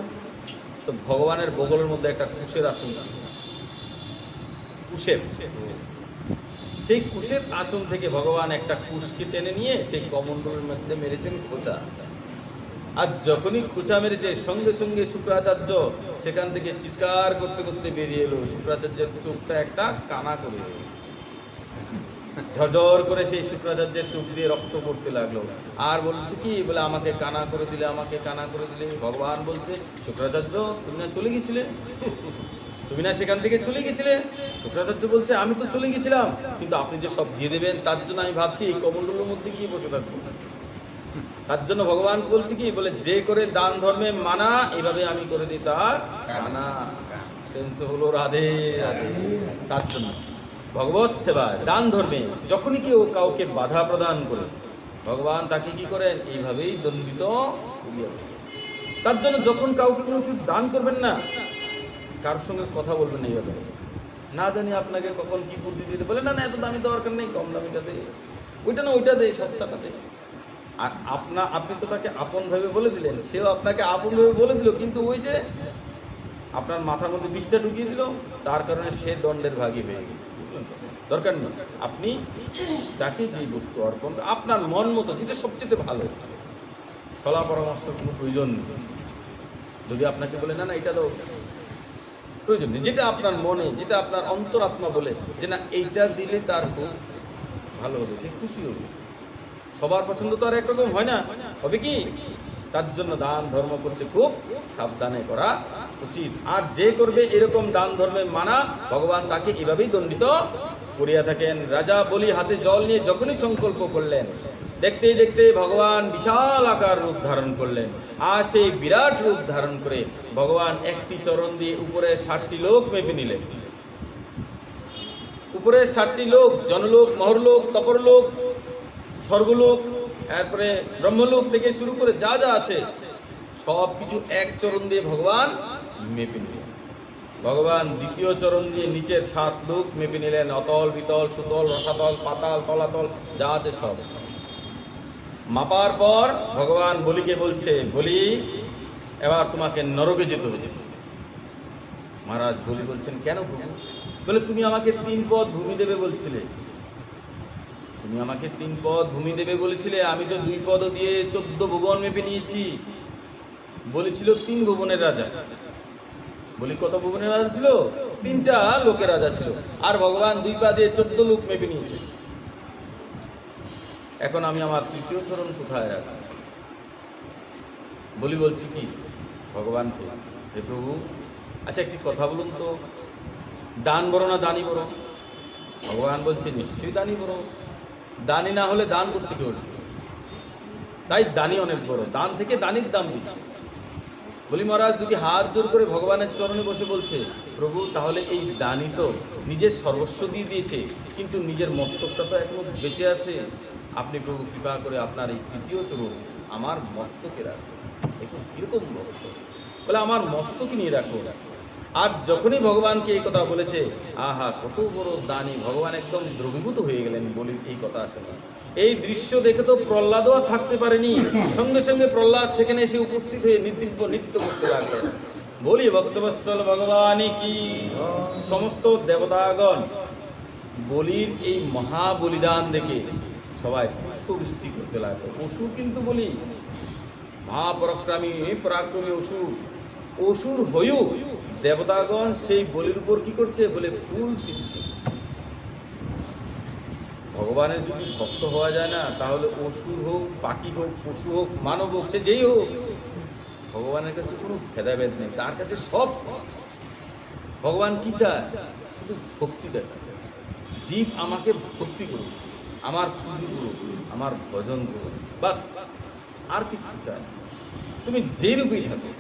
তো ভগবানের বগলের মধ্যে একটা কুশের আসন ছিল। কুশের, সেই কুশের আসন থেকে ভগবান একটা কুশকে টেনে নিয়ে সেই কমণ্ডলের মধ্যে মেরেছেন খোঁচা। আর যখনই খোঁচা মেরেছে সঙ্গে সঙ্গে শুক্রাচার্য সেখান থেকে চিৎকার করতে করতে বেরিয়ে এলো। শুক্রাচার্যের চোখটা একটা কানা করে, ঝরঝর করে সেই শুক্রাচার্যের চোখ দিয়ে রক্ত পড়তে লাগলো। আর বলছে কি? বলে আমাকে কানা করে দিলে, আমাকে কানা করে দিলে। ভগবান বলছে, শুক্রাচার্য তুমি না চলে গেছিলে? তুমি না সেখান থেকে চলে গেছিলে? শুক্রাচার্য বলছে আমি তো চলে গেছিলাম, কিন্তু আপনি যে সব দিয়ে দেবেন তার জন্য আমি ভাবছি এই কমণ্ডলের মধ্যে গিয়ে বসে থাকবো। তার জন্য ভগবান বলছে কি, বলে যে করে দান ধর্মে মানা, এভাবে আমি করে দিই তার মানা। হলো রাধে রাধে। তার জন্য ভগবত সেবায় দান ধর্মে যখনই কেউ কাউকে বাধা প্রদান করে, ভগবান তাকে কি করেন, এইভাবেই দণ্ডিত করিয়া দেন। তার জন্য যখন কাউকে কোনো কিছু দান করবেন না, কারোর সঙ্গে কথা বলবেন না এইভাবে, না জানি আপনাকে কখন কি বুদ্ধি দিতে, বলে না না এত দামি দরকার নেই, কম দামিটা দে, ওইটা না ওইটা দে, সস্তাটা দে। আর আপনি তো তাকে আপন ভাবে বলে দিলেন, সেও আপনাকে আপন ভাবে বলে দিল, কিন্তু ওই যে আপনার মাথার মধ্যে বিষটা ঢুকিয়ে দিল, তার কারণে সে দণ্ডের ভাগী হয়ে গেল। দরকার নেই, আপনি যাকে যে বস্তু অর্পণ, আপনার মন মতো যেটা সবচেয়ে ভালো, সলা পরামর্শ কোনো প্রয়োজন নেই। যদি আপনাকে বলে না না এটা তো প্রয়োজন নেই, যেটা আপনার মনে, যেটা আপনার অন্তরাত্মা বলে যে না এইটা দিলে তার খুব ভালো হবে, সে খুশি হবে। সবার পছন্দ তো আর একরকম হয় না, হবে কি? তার জন্য দান ধর্ম করতে খুব সাবধানে করা উচিত। আর যে করবে এরকম দান ধর্মে মানা, ভগবান তাকে এভাবেই দণ্ডিত করিয়া থাকেন। রাজা বলি হাতে জল নিয়ে যখনই সংকল্প করলেন, দেখতে দেখতে ভগবান বিশাল আকার রূপ ধারণ করলেন। আর সেই বিরাট রূপ ধারণ করে ভগবান একটি চরণ দিয়ে উপরের 7টি লোক মেপে নিলেন। উপরের 7টি লোক, জনলোক, মহরলোক, তপরলোক, স্বর্গলোক, তারপরে ব্রহ্মলোক থেকে শুরু করে যা যা আছে সব কিছু এক চরণ দিয়ে ভগবান মেপে নিলেন। ভগবান দ্বিতীয় চরণ দিয়ে নিচের 7 লোক মেপে নিলেন। অতল, বিতল, সুতল, রসাতল, পাতাল, তলাতল যা আছে সব মাপার পর ভগবান বলিকে বলছে, বলি এবার তোমাকে নরকে যেতে হবে। মহারাজ বলি বলছেন, কেন প্রভু? বলে তুমি আমাকে 3 পদ ভূমি দেবে বলছিলে, তুমি আমাকে 3 পদ ভূমি দেবে বলেছিলে, আমি তো 2 পদও দিয়ে 14 ভুবন মেপে নিয়েছি। বলেছিল 3 ভুবনের রাজা। বলি কত ভুবনের রাজা ছিল? 3টা লোকের রাজা ছিল। আর ভগবান 2 পা দিয়ে 14 লোক মেপে নিয়েছে। এখন আমি আমার 3য় চরণ কোথায় রাখব? বলি বলছি কি ভগবানকে, হে প্রভু, আচ্ছা একটি কথা বলুন তো, দান বড় না দানি বড়? ভগবান বলছে নিশ্চয়ই দানি বড়। দানি না হলে দান করতে কেউ, তাই দানি অনেক বড়, দান থেকে দানির দাম বেশি। বলি মহারাজ দুটি হাত জোর করে ভগবানের চরণে বসে বলছে, প্রভু তাহলে এই দানি তো নিজের সর্বস্ব দিয়ে দিয়েছে, কিন্তু নিজের মস্তকটা তো এখনো বেঁচে আছে। আপনি প্রভু কৃপা করে আপনার এই 3য় চরণ আমার মস্তকে রাখুন। দেখুন কিরকম ভক্ত, বলে আমার মস্তকে নিয়ে রাখো। আর যখনই ভগবানকে এই কথা বলেছে, আহা কত বড় দানি, ভগবান একদম দ্রবীভূত হয়ে গেলেন বলি এই কথা শোনা। এই দৃশ্য দেখে তো প্রহ্লাদও আর থাকতে পারেনি, সঙ্গে সঙ্গে প্রহ্লাদ সেখানে এসে উপস্থিত হয়ে নৃত্য করতে লাগলেন। বলি ভক্তবৎসল ভগবান কি। সমস্ত দেবতাগণ বলির এই মহা বলিদান দেখে সবাই পুষ্পবৃষ্টি করতে লাগলো। অসুর কিন্তু বলি মহাপরাক্রমী অসুর, অসুর হয়েও দেবতাগণ সেই বলির উপর কি করছে, বলে ফুল চিনছে। ভগবানের যদি ভক্ত হওয়া যায় না, তাহলে অসুর হোক, পাখি হোক, পশু হোক, মানব হোক, সে যেই হোক, ভগবানের কাছে কোনো ভেদাভেদ নেই, তার কাছে সব। ভগবান কি চায়? শুধু ভক্তি দেয়। জীব আমাকে ভক্তি করুক, আমার পুজো করুক, আমার ভজন করুক, বাস, আর কিছু চায়। তুমি যেই রূপেই থাকো,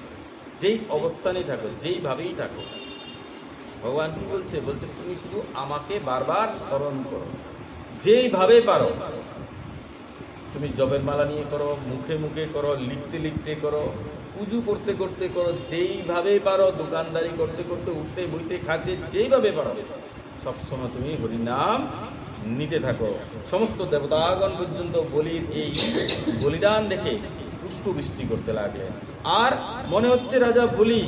যেই অবস্থানেই থাকো, যেইভাবেই থাকো, ভগবান কি বলছে? বলছে তুমি শুধু আমাকে বারবার স্মরণ করো, যেইভাবে পারো। তুমি জপের মালা নিয়ে করো, মুখে মুখে করো, লিখতে লিখতে করো, পুজো করতে করতে করো, যেইভাবে পারো, দোকানদারি করতে করতে, উঠতে বইতে খাতে, যেইভাবে পারো, সবসময় তুমি হরিনাম নিতে থাকো। সমস্ত দেবতাগণ পর্যন্ত বলির এই বলিদান দেখে পুষ্পবৃষ্টি করতে লাগলেন। আর মনে হচ্ছে রাজা বলি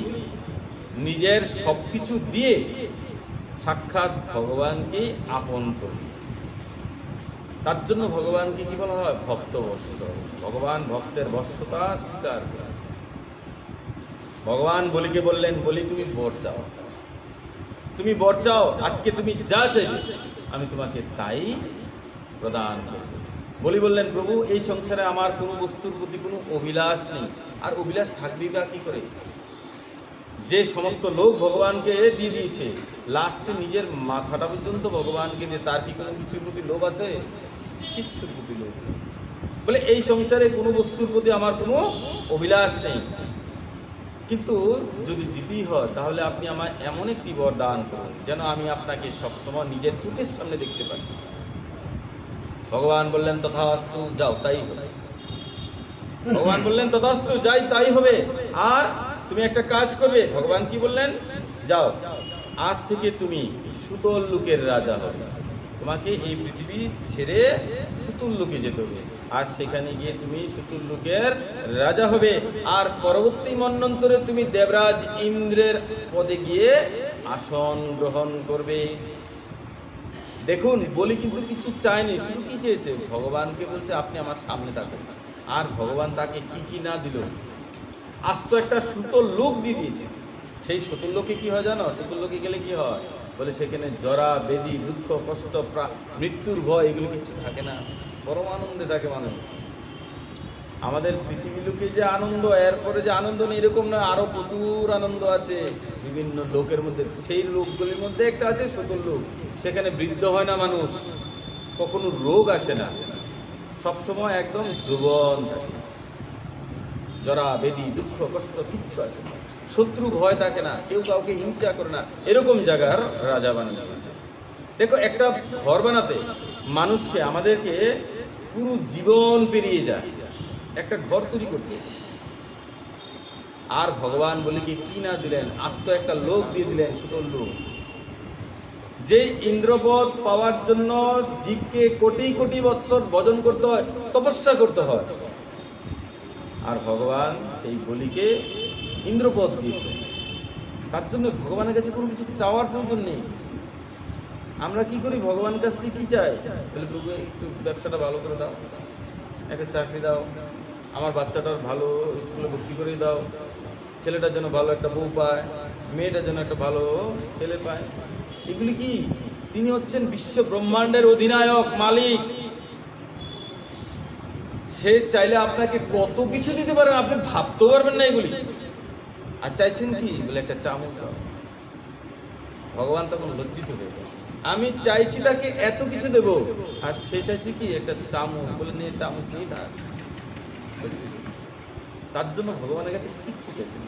নিজের সবকিছু দিয়ে সাক্ষাৎ ভগবানকে আপন করি। তার জন্য ভগবানকে কি বলা হয়? ভক্ত বৎস। ভগবান ভক্তের বশ্যতা স্বীকার করে। ভগবান বলিকে বললেন, বলি তুমি বর চাও, তুমি বর চাও, আজকে তুমি যা চাইবে আমি তোমাকে তাই প্রদান করব। বলি বললেন, প্রভু এই সংসারে আমার কোনো বস্তুর প্রতি কোনো অভিলাষ নেই, আর অভিলাষ থাকবেই বা কি করে? যে সমস্ত লোক ভগবানকে দিয়ে দিয়েছে, লাস্টে নিজের মাথাটা পর্যন্ত ভগবানকে দিয়ে, তার কি কোনো কিছুর প্রতি লোভ আছে? কিচ্ছুর প্রতি লোভ নেই। বলে এই সংসারে কোনো বস্তুর প্রতি আমার কোনো অভিলাষ নেই, কিন্তু যদি দিতেই হয় তাহলে আপনি আমায় এমন একটি বর দান করুন যেন আমি আপনাকে সবসময় নিজের চোখের সামনে দেখতে পারি। ভগবান বললেন তথাস্তু, যাও তাই হবে। ভগবান বললেন তথাস্তু, যাই তাই হবে। আর তুমি একটা কাজ করবে, ভগবান কি বললেন? যাও, আজ থেকে তুমি সুতল লোকের রাজা হবে। তোমাকে এই পৃথিবী ছেড়ে সুতুল লোকে যেতে হবে, আর সেখানে গিয়ে তুমি সুতুল লোকের রাজা হবে। আর পরবর্তী মন্বন্তরে তুমি দেবরাজ ইন্দ্রের পদে গিয়ে আসন গ্রহণ করবে। দেখুন, বলি কিন্তু কিছু চায়নি, শুধু কি চেয়েছে? ভগবানকে বলছে আপনি আমার সামনে থাকুন। আর ভগবান তাকে কি কি না দিল, আস্ত একটা সুতোর লোক দিয়ে দিয়েছে। সেই সুতোর লোকে কি হয় জানো? সুতোর লোকে গেলে কি হয় বলে, সেখানে জরা বেদি, দুঃখ, কষ্ট, মৃত্যুর ভয় এগুলো কিছু থাকে না, পরম আনন্দে থাকে মানুষ। আমাদের পৃথিবী লোকে যে আনন্দ, এরপরে যে আনন্দ নেই এরকম না, আরো প্রচুর আনন্দ আছে বিভিন্ন লোকের মধ্যে। সেই লোকগুলির মধ্যে একটা আছে সুতোর লোক, সেখানে বৃদ্ধ হয় না মানুষ, কখনো রোগ আসে না, সবসময় একদম যৌবন থাকে, জরা বেদি দুঃখ কষ্ট কিচ্ছু আসে না, শত্রু ভয় থাকে না, কেউ কাউকে হিংসা করে না, এরকম জায়গার রাজা বানিয়ে আছে। দেখো, একটা ঘর বানাতে মানুষকে, আমাদেরকে পুরো জীবন পেরিয়ে যায় একটা ঘর তৈরি করতে। আর ভগবান বলে কি না দিলেন, আস্ত একটা লোক দিয়ে দিলেন, সুতোর লোক। যে ইন্দ্রপদ পাওয়ার জন্য জীবকে কোটি কোটি বৎসর ভজন করতে হয়, তপস্যা করতে হয়, আর ভগবান সেই বলিকে ইন্দ্রপদ দিয়েছে। তার জন্য ভগবানের কাছে কোনো কিছু চাওয়ার প্রয়োজন নেই। আমরা কি করি, ভগবানের কাছ থেকে কি চাই? বলে প্রভু একটু ব্যবসাটা ভালো করে দাও, একটা চাকরি দাও, আমার বাচ্চাটার ভালো স্কুলে ভর্তি করে দাও, ছেলেটার জন্য ভালো একটা বউ পায়, মেয়েটার জন্য একটা ভালো ছেলে পায়। এগুলি কি? তিনি হচ্ছেন বিশ্ব ব্রহ্মাণ্ডের অধিনায়ক, মালিক। সে চাইলে আপনাকে কত কিছু দিতে পারেন, আপনি ভাবতেও পারবেন না এগুলি। আর চাইছেন কি বলে, একটা চামচ দাও। ভগবান তখন লজ্জিত হয়ে যায়, আমি চাইছি তাকে এত কিছু দেব, আর সে চাইছি কি একটা চামচ, বলে নিয়ে চামচ নেই তার। তার জন্য ভগবানের কাছে কিচ্ছু চাইছেন।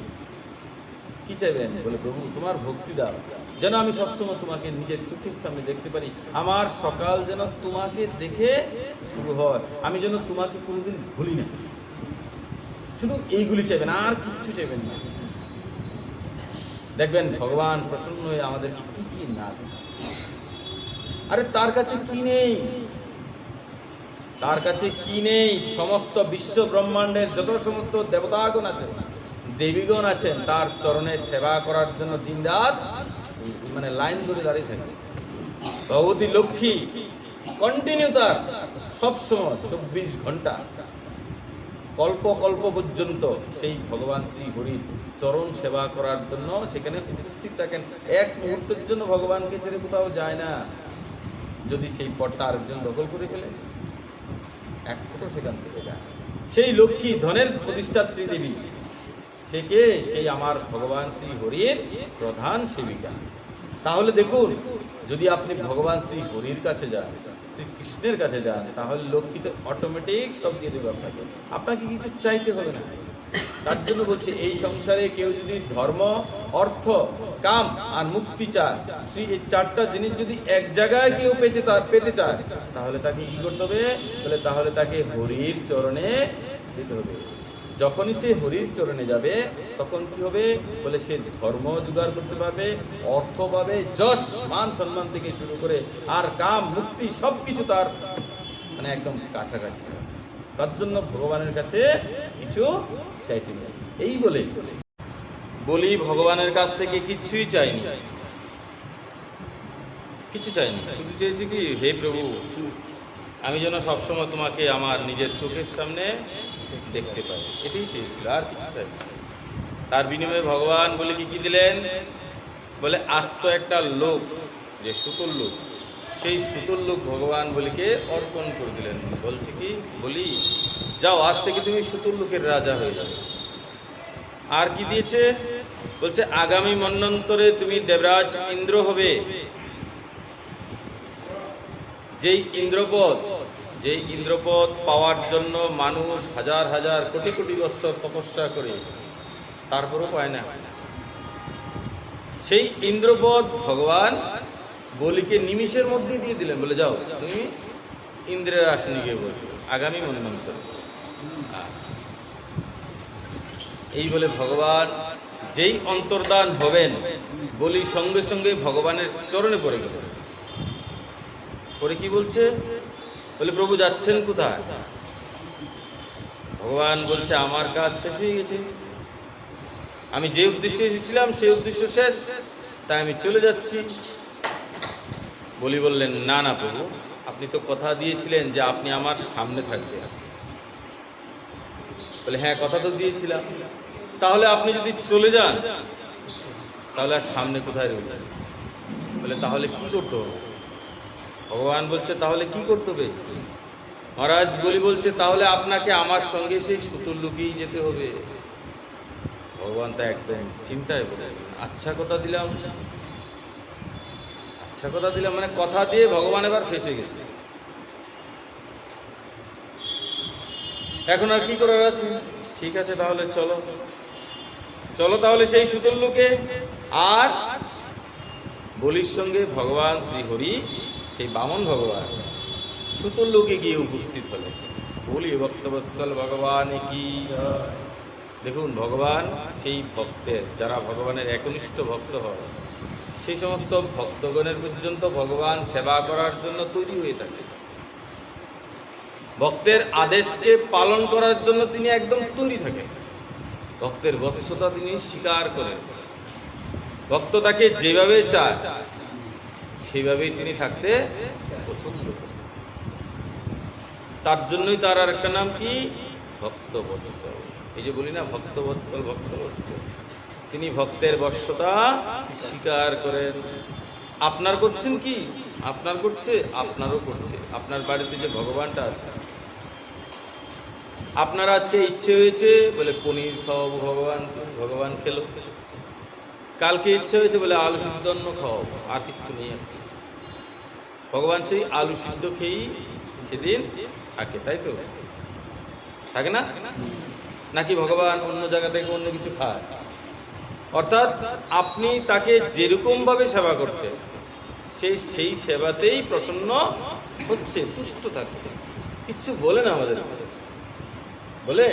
কি চাইবেন? বলে প্রভু তোমার ভক্তি দাও, যেন আমি সবসময় তোমাকে নিজের চোখের সামনে দেখতে পারি, আমার সকাল যেন তোমাকে দেখে শুরু হয়, আমি যেন তোমাকে কোনোদিন ভুলি না। শুধু এইগুলি চাইবেন, আর কিচ্ছু চাইবেন না। দেখবেন ভগবান প্রসন্ন হয়ে আমাদেরকে কি কি না। আরে তার কাছে কি নেই? তার কাছে কি নেই? সমস্ত বিশ্ব ব্রহ্মাণ্ডের যত সমস্ত দেবতাগণ আছেন, দেবীগণ আছেন, তার চরণের সেবা করার জন্য দিনরাত লাইন ধরে দাঁড়িয়ে থাকে। ভগবতী লক্ষ্মী কন্টিনিউ, তার সবসময় 24 ঘন্টা কল্প কল্প পর্যন্ত সেই ভগবান শ্রী হরির চরণ সেবা করার জন্য সেখানে উপস্থিত থাকেন। এক মুহূর্তের জন্য ভগবানকে ছেড়ে কোথাও যায় না। যদি সেই পটটা আরেকজন দখল করে ফেলে, এক ফোঁটো সেখান থেকে যায়। সেই লক্ষ্মী ধনের প্রতিষ্ঠাত্রী দেবী, সে কে? সেই আমার ভগবান শ্রী হরির প্রধান সেবিকা। তাহলে দেখুন, যদি আপনি ভগবান শ্রী হরির কাছে যান, শ্রীকৃষ্ণের কাছে যান, তাহলে লক্ষ্মীতে অটোমেটিক সব দিয়ে দেবে আপনাকে, আপনাকে কিছু চাইতে হবে না। তার জন্য বলছে, এই সংসারে কেউ যদি ধর্ম, অর্থ, কাম আর মুক্তি চায়, এই চারটা জিনিস যদি এক জায়গায় কেউ পেতে চায়, তাহলে তাকে কি করতে হবে? বলে তাহলে তাকে হরির চরণে যেতে হবে। যখনই সে হরির চরণে যাবে, তখন কি হবে? বলে সে ধর্ম জোগাড় করতে পারবে, অর্থ পাবে, যশ মান সম্মান থেকে শুরু করে আর কাম মুক্তি সবকিছু তার একদম কাছাকাছি। তার জন্য ভগবানের কাছে কিছু চাইতে চাই। এই বলি ভগবানের কাছ থেকে কিচ্ছুই চাইনি, কিছু চাইনি, শুধু চেয়েছি কি, হে প্রভু আমি যেন সবসময় তোমাকে আমার নিজের চোখের সামনে দেখতে পাই, এটাই চেয়েছিল, আর কিছু চাই। তার বিনিময়ে ভগবান বলে কি দিলেন? বলে আস্ত একটা লোক, যে সুতুল লোক, সেই সুতুল লোক ভগবান বলিকে অর্পণ করে দিলেন। বলছে কি, বলি যাও আজ থেকে তুমি সুতুল লোকের রাজা হয়ে যাবে। আর কি দিয়েছে? বলছে আগামী মন্বন্তরে তুমি দেবরাজ ইন্দ্র হবে। যেই ইন্দ্রপদ পাওয়ার জন্য মানুষ হাজার হাজার কোটি কোটি বৎসর তপস্যা করে, তারপরও পায় না, সেই ইন্দ্রপদ ভগবান বলিকে নিমিষের মধ্যেই দিয়ে দিলেন। বলে যাও তুমি ইন্দ্রের আসনে গিয়ে বলি আগামী মন্বন্তরে। এই বলে ভগবান যেই অন্তর্দান হবেন, বলি সঙ্গে সঙ্গে ভগবানের চরণে পড়ে গেল। পরে কি বলছে? বলে প্রভু যাচ্ছেন কোথায়? ভগবান বলছে আমার কাজ শেষ হয়ে গেছে, আমি যে উদ্দেশ্যে এসেছিলাম সেই উদ্দেশ্য শেষ, তাই আমি চলে যাচ্ছি। বলি বললেন না না প্রভু, আপনি তো কথা দিয়েছিলেন যে আপনি আমার সামনে থাকবেন। বলে হ্যাঁ, কথা তো দিয়েছিলাম। তাহলে আপনি যদি চলে যান তাহলে আর সামনে কোথায় রয়েছে? বলে তাহলে কি করতে হবে? ভগবান বলছে তাহলে কি করতে হবে? মহারাজ বলি বলছে তাহলে আপনাকে আমার সঙ্গে সেই সুতুল্লুকেই যেতে হবে। ভগবান তা একদম চিন্তায় পড়ে, আচ্ছা কথা দিলাম, আচ্ছা কথা দিলাম, মানে কথা দিয়ে ভগবান এবার ফেঁসে গেছে। এখন আর কি করার আছে? ঠিক আছে তাহলে চলো চলো তাহলে সেই সুতুল্লুকে। আর বলির সঙ্গে ভগবান শ্রীহরি, সেই বামন ভগবান সুতুল্লুকে গিয়ে উপস্থিত হলেন। বলি ভক্তবৎসল ভগবান কি। দেখুন ভগবান সেই ভক্তের, যারা ভগবানের একনিষ্ঠ ভক্ত হয়, সেই সমস্ত ভক্তগণের পর্যন্ত ভগবান সেবা করার জন্য তৈরি হয়ে থাকে। ভক্তের আদেশকে পালন করার জন্য তিনি একদম তৈরি থাকেন। ভক্তের বৎসতা তিনি স্বীকার করেন। ভক্ত তাকে যেভাবে চায় সেইভাবেই তিনি থাকতে পছন্দ করেন। তার জন্যই তার আর একটা নাম কি? ভক্তবৎসল। এই যে বলি না ভক্তবৎসল, ভক্তবৎসল, তিনি ভক্তের বশ্যতা স্বীকার করেন। আপনার করছেন কি? আপনার করছে, আপনারও করছে। আপনার বাড়িতে যে ভগবানটা আছে, আপনার আজকে ইচ্ছে হয়েছে বলে পনির খাওয়াবো ভগবানকে, ভগবান খেলো। কালকে ইচ্ছে হয়েছে বলে আলু সিদ্ধ অন্ন খাওয়াবো, আর কিচ্ছু নেই আজকে। ভগবান সেই আলু সিদ্ধ খেয়েই সেদিন থাকে, তাই তো? থাকে না? নাকি ভগবান অন্য জায়গা থেকে অন্য কিছু খায়? অর্থাৎ আপনি তাকে যেরকম ভাবে সেবা করছেন, সেই সেবাতেই প্রসন্ন হচ্ছে, তুষ্ট থাকছে। কিচ্ছু বলে না আমাদের, বলে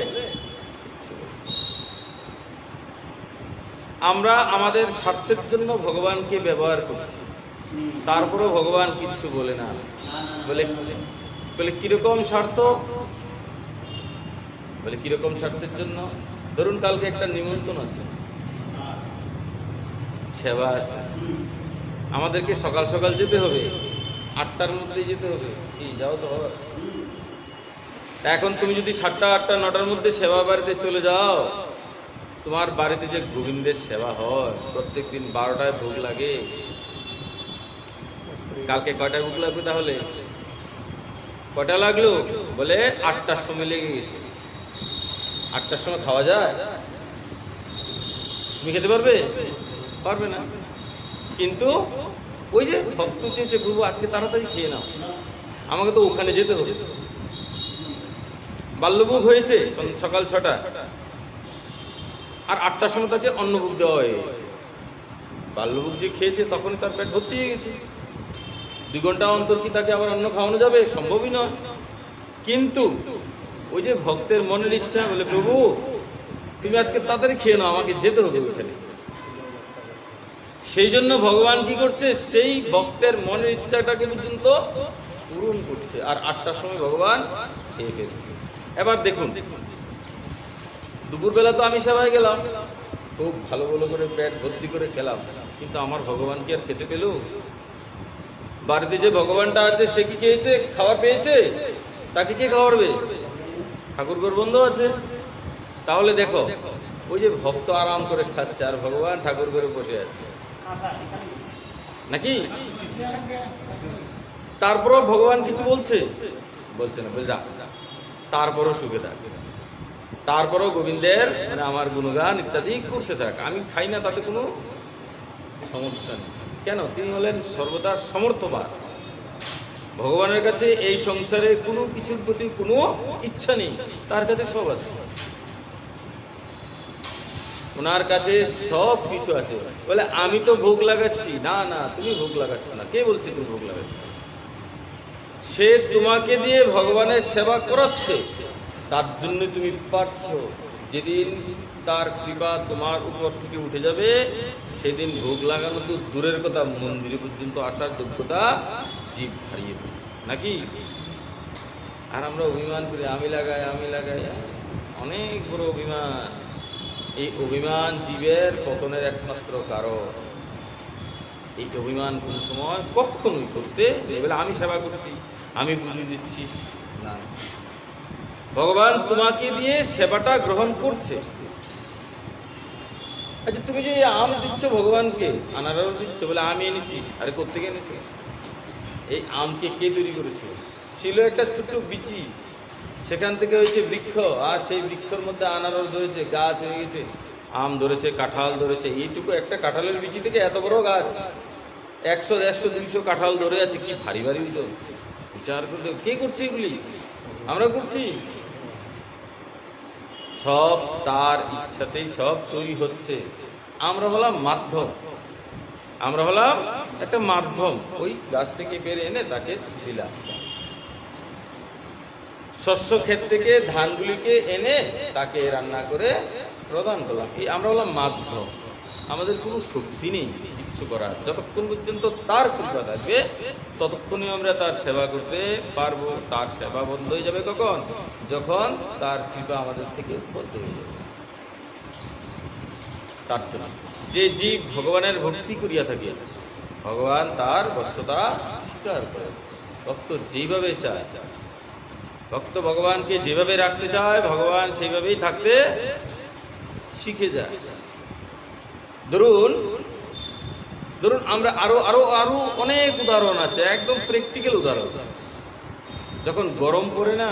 আমরা আমাদের স্বার্থের জন্য ভগবানকে ব্যবহার করছি, তারপরেও ভগবান কিচ্ছু বলে না। বলে বলে কিরকম স্বার্থ? বলে কিরকম স্বার্থের জন্য? ধরুন কালকে একটা নিমন্ত্রণ আছে, সেবা আছে, আমাদেরকে সকাল সকাল যেতে হবে, 8টার মধ্যেই যেতে হবে। কি যাও তো হবে? এখন তুমি যদি 7টা 8টা 9টার মধ্যে সেবা বাড়িতে চলে যাও, তোমার বাড়িতে যে গোবিন্দের সেবা হয়, প্রত্যেক দিন 12টায় ভোগ লাগে, কালকে কয়টায় ভোগ লাগবে? তাহলে কয়টা লাগলো? বলে 8টার সময় লেগে গেছে। 8টার সময় খাওয়া যায়? তুমি খেতে পারবে? পারবে না। কিন্তু ওই যে ভক্ত চেয়েছে প্রভু আজকে তাড়াতাড়ি খেয়ে নাও, আমাকে তো ওখানে যেতে হবে। বাল্যভোগ হয়েছে সকাল 6টা, আর 8টার সময় তাকে অন্নভোগ দেওয়া হয়ে গেছে। বাল্যভোগ যে খেয়েছে তখন তার পেট ভর্তি হয়ে গেছে, 2 ঘন্টা অন্তর কি তাকে আবার অন্ন খাওয়ানো যাবে? সম্ভবই নয়। কিন্তু ওই যে ভক্তের মনের ইচ্ছা, বলে প্রভু তুমি আজকে তাড়াতাড়ি খেয়ে নাও, আমাকে যেতে হবে ওখানে। সেই জন্য ভগবান কি করছে? সেই ভক্তের মনের ইচ্ছাটাকে পর্যন্ত পূরণ করছে, আর 8টার সময় ভগবান খেয়ে ফেলছে। এবার দেখুন, দুপুরবেলা তো আমি সেবায় গেলাম, খুব ভালো ভালো করে পেট ভর্তি করে খেলাম, কিন্তু আমার ভগবান কি আর খেতে পেল? বাড়িতে যে ভগবানটা আছে সে কি খেয়েছে? খাবার পেয়েছে? তাকে কে খাওয়াবে? ঠাকুর ঘর বন্ধ আছে। তাহলে দেখো ওই যে ভক্ত আরাম করে খাচ্ছে আর ভগবান ঠাকুর ঘরে বসে আছে, নাকি? তারপরও ভগবান কিছু বলছে? বলছে না, বলে যা, তারপরও সুখে থাক। তারপরেও গোবিন্দের মানে আমার গুণগান ইত্যাদি করতে থাক। আমি খাই না, তাতে কোনো সমস্যা নেই। কেন? তিনি হলেন সর্বদা সমর্থবান। ভগবানের কাছে এই সংসারে কোনো কিছুর প্রতি কোনো ইচ্ছা নেই, তার কাছে সব আছে। ওনার কাছে সব কিছু আছে। বলে আমি তো ভোগ লাগাচ্ছি, না না, তুমি ভোগ লাগাচ্ছ না। কে বলছে তুমি ভোগ লাগাচ্ছ? সে তোমাকে দিয়ে ভগবানের সেবা করাচ্ছে, তার জন্য তুমি পাচ্ছ। যেদিন তার কৃপা তোমার উপর থেকে উঠে যাবে, সেদিন ভোগ লাগানো তো দূরের কথা, মন্দিরে পর্যন্ত আসার যোগ্যতা জীব হারিয়ে দেবে নাকি? আর আমরা অভিমান করি, আমি লাগাই, অনেক বড় অভিমান। এই অভিমান জীবের পতনের একমাত্র কারণ। এই অভিমান কোন সময় কখনোই করতে বলে আমি সেবা করছি, আমি বুঝিয়ে দিচ্ছি না। ভগবান তোমাকে দিয়ে সেবাটা গ্রহণ করছে। আচ্ছা, তুমি যে আম দিচ্ছ ভগবানকে, আনারস দিচ্ছ, বলে আমি এনেছি। আরে কোত্থেকে এনেছো? এই আমকে কে তৈরি করেছে? ছিল একটা ছোট্ট বিচি, সেখান থেকে হয়েছে বৃক্ষ, আর সেই বৃক্ষের মধ্যে আনারস ধরেছে, গাছ হয়ে গেছে, আম ধরেছে, কাঁঠাল ধরেছে। এইটুকু একটা কাঁঠালের বিচি থেকে এত বড় গাছ, 100, 150, 200 কাঁঠাল ধরে আছে। কি ভারী ভারী ওজন! বিচার করতে কে করছে এগুলি? আমরা করছি। সব তার ইচ্ছাতেই সব তৈরি হচ্ছে। আমরা হলাম মাধ্যম, আমরা হলাম একটা মাধ্যম। ওই গাছ থেকে বের এনে তাকে দিলাম, শস্য ক্ষেত থেকে ধানগুলিকে এনে তাকে রান্না করে প্রদান করলাম। এই আমরা হলাম মাধ্যম। আমাদের কোনো শক্তি নেই কিচ্ছু করার। যতক্ষণ পর্যন্ত তার কৃপা থাকবে, ততক্ষণই আমরা তার সেবা করতে পারবো। তার সেবা বন্ধ হয়ে যাবে কখন? যখন তার কৃপা আমাদের থেকে বন্ধ হয়ে যাবে। তার জন্য যে জীব ভগবানের ভক্তি করিয়া থাকে, ভগবান তার বশ্যতা স্বীকার করে। ভক্ত যেভাবে চায়, ভক্ত ভগবানকে যেভাবে রাখতে চায়, ভগবান সেইভাবেই থাকতে শিখে যায়। ধরুন আমরা আরো আরো আরো অনেক উদাহরণ আছে, একদম প্র্যাকটিক্যাল উদাহরণ। যখন গরম পড়ে না,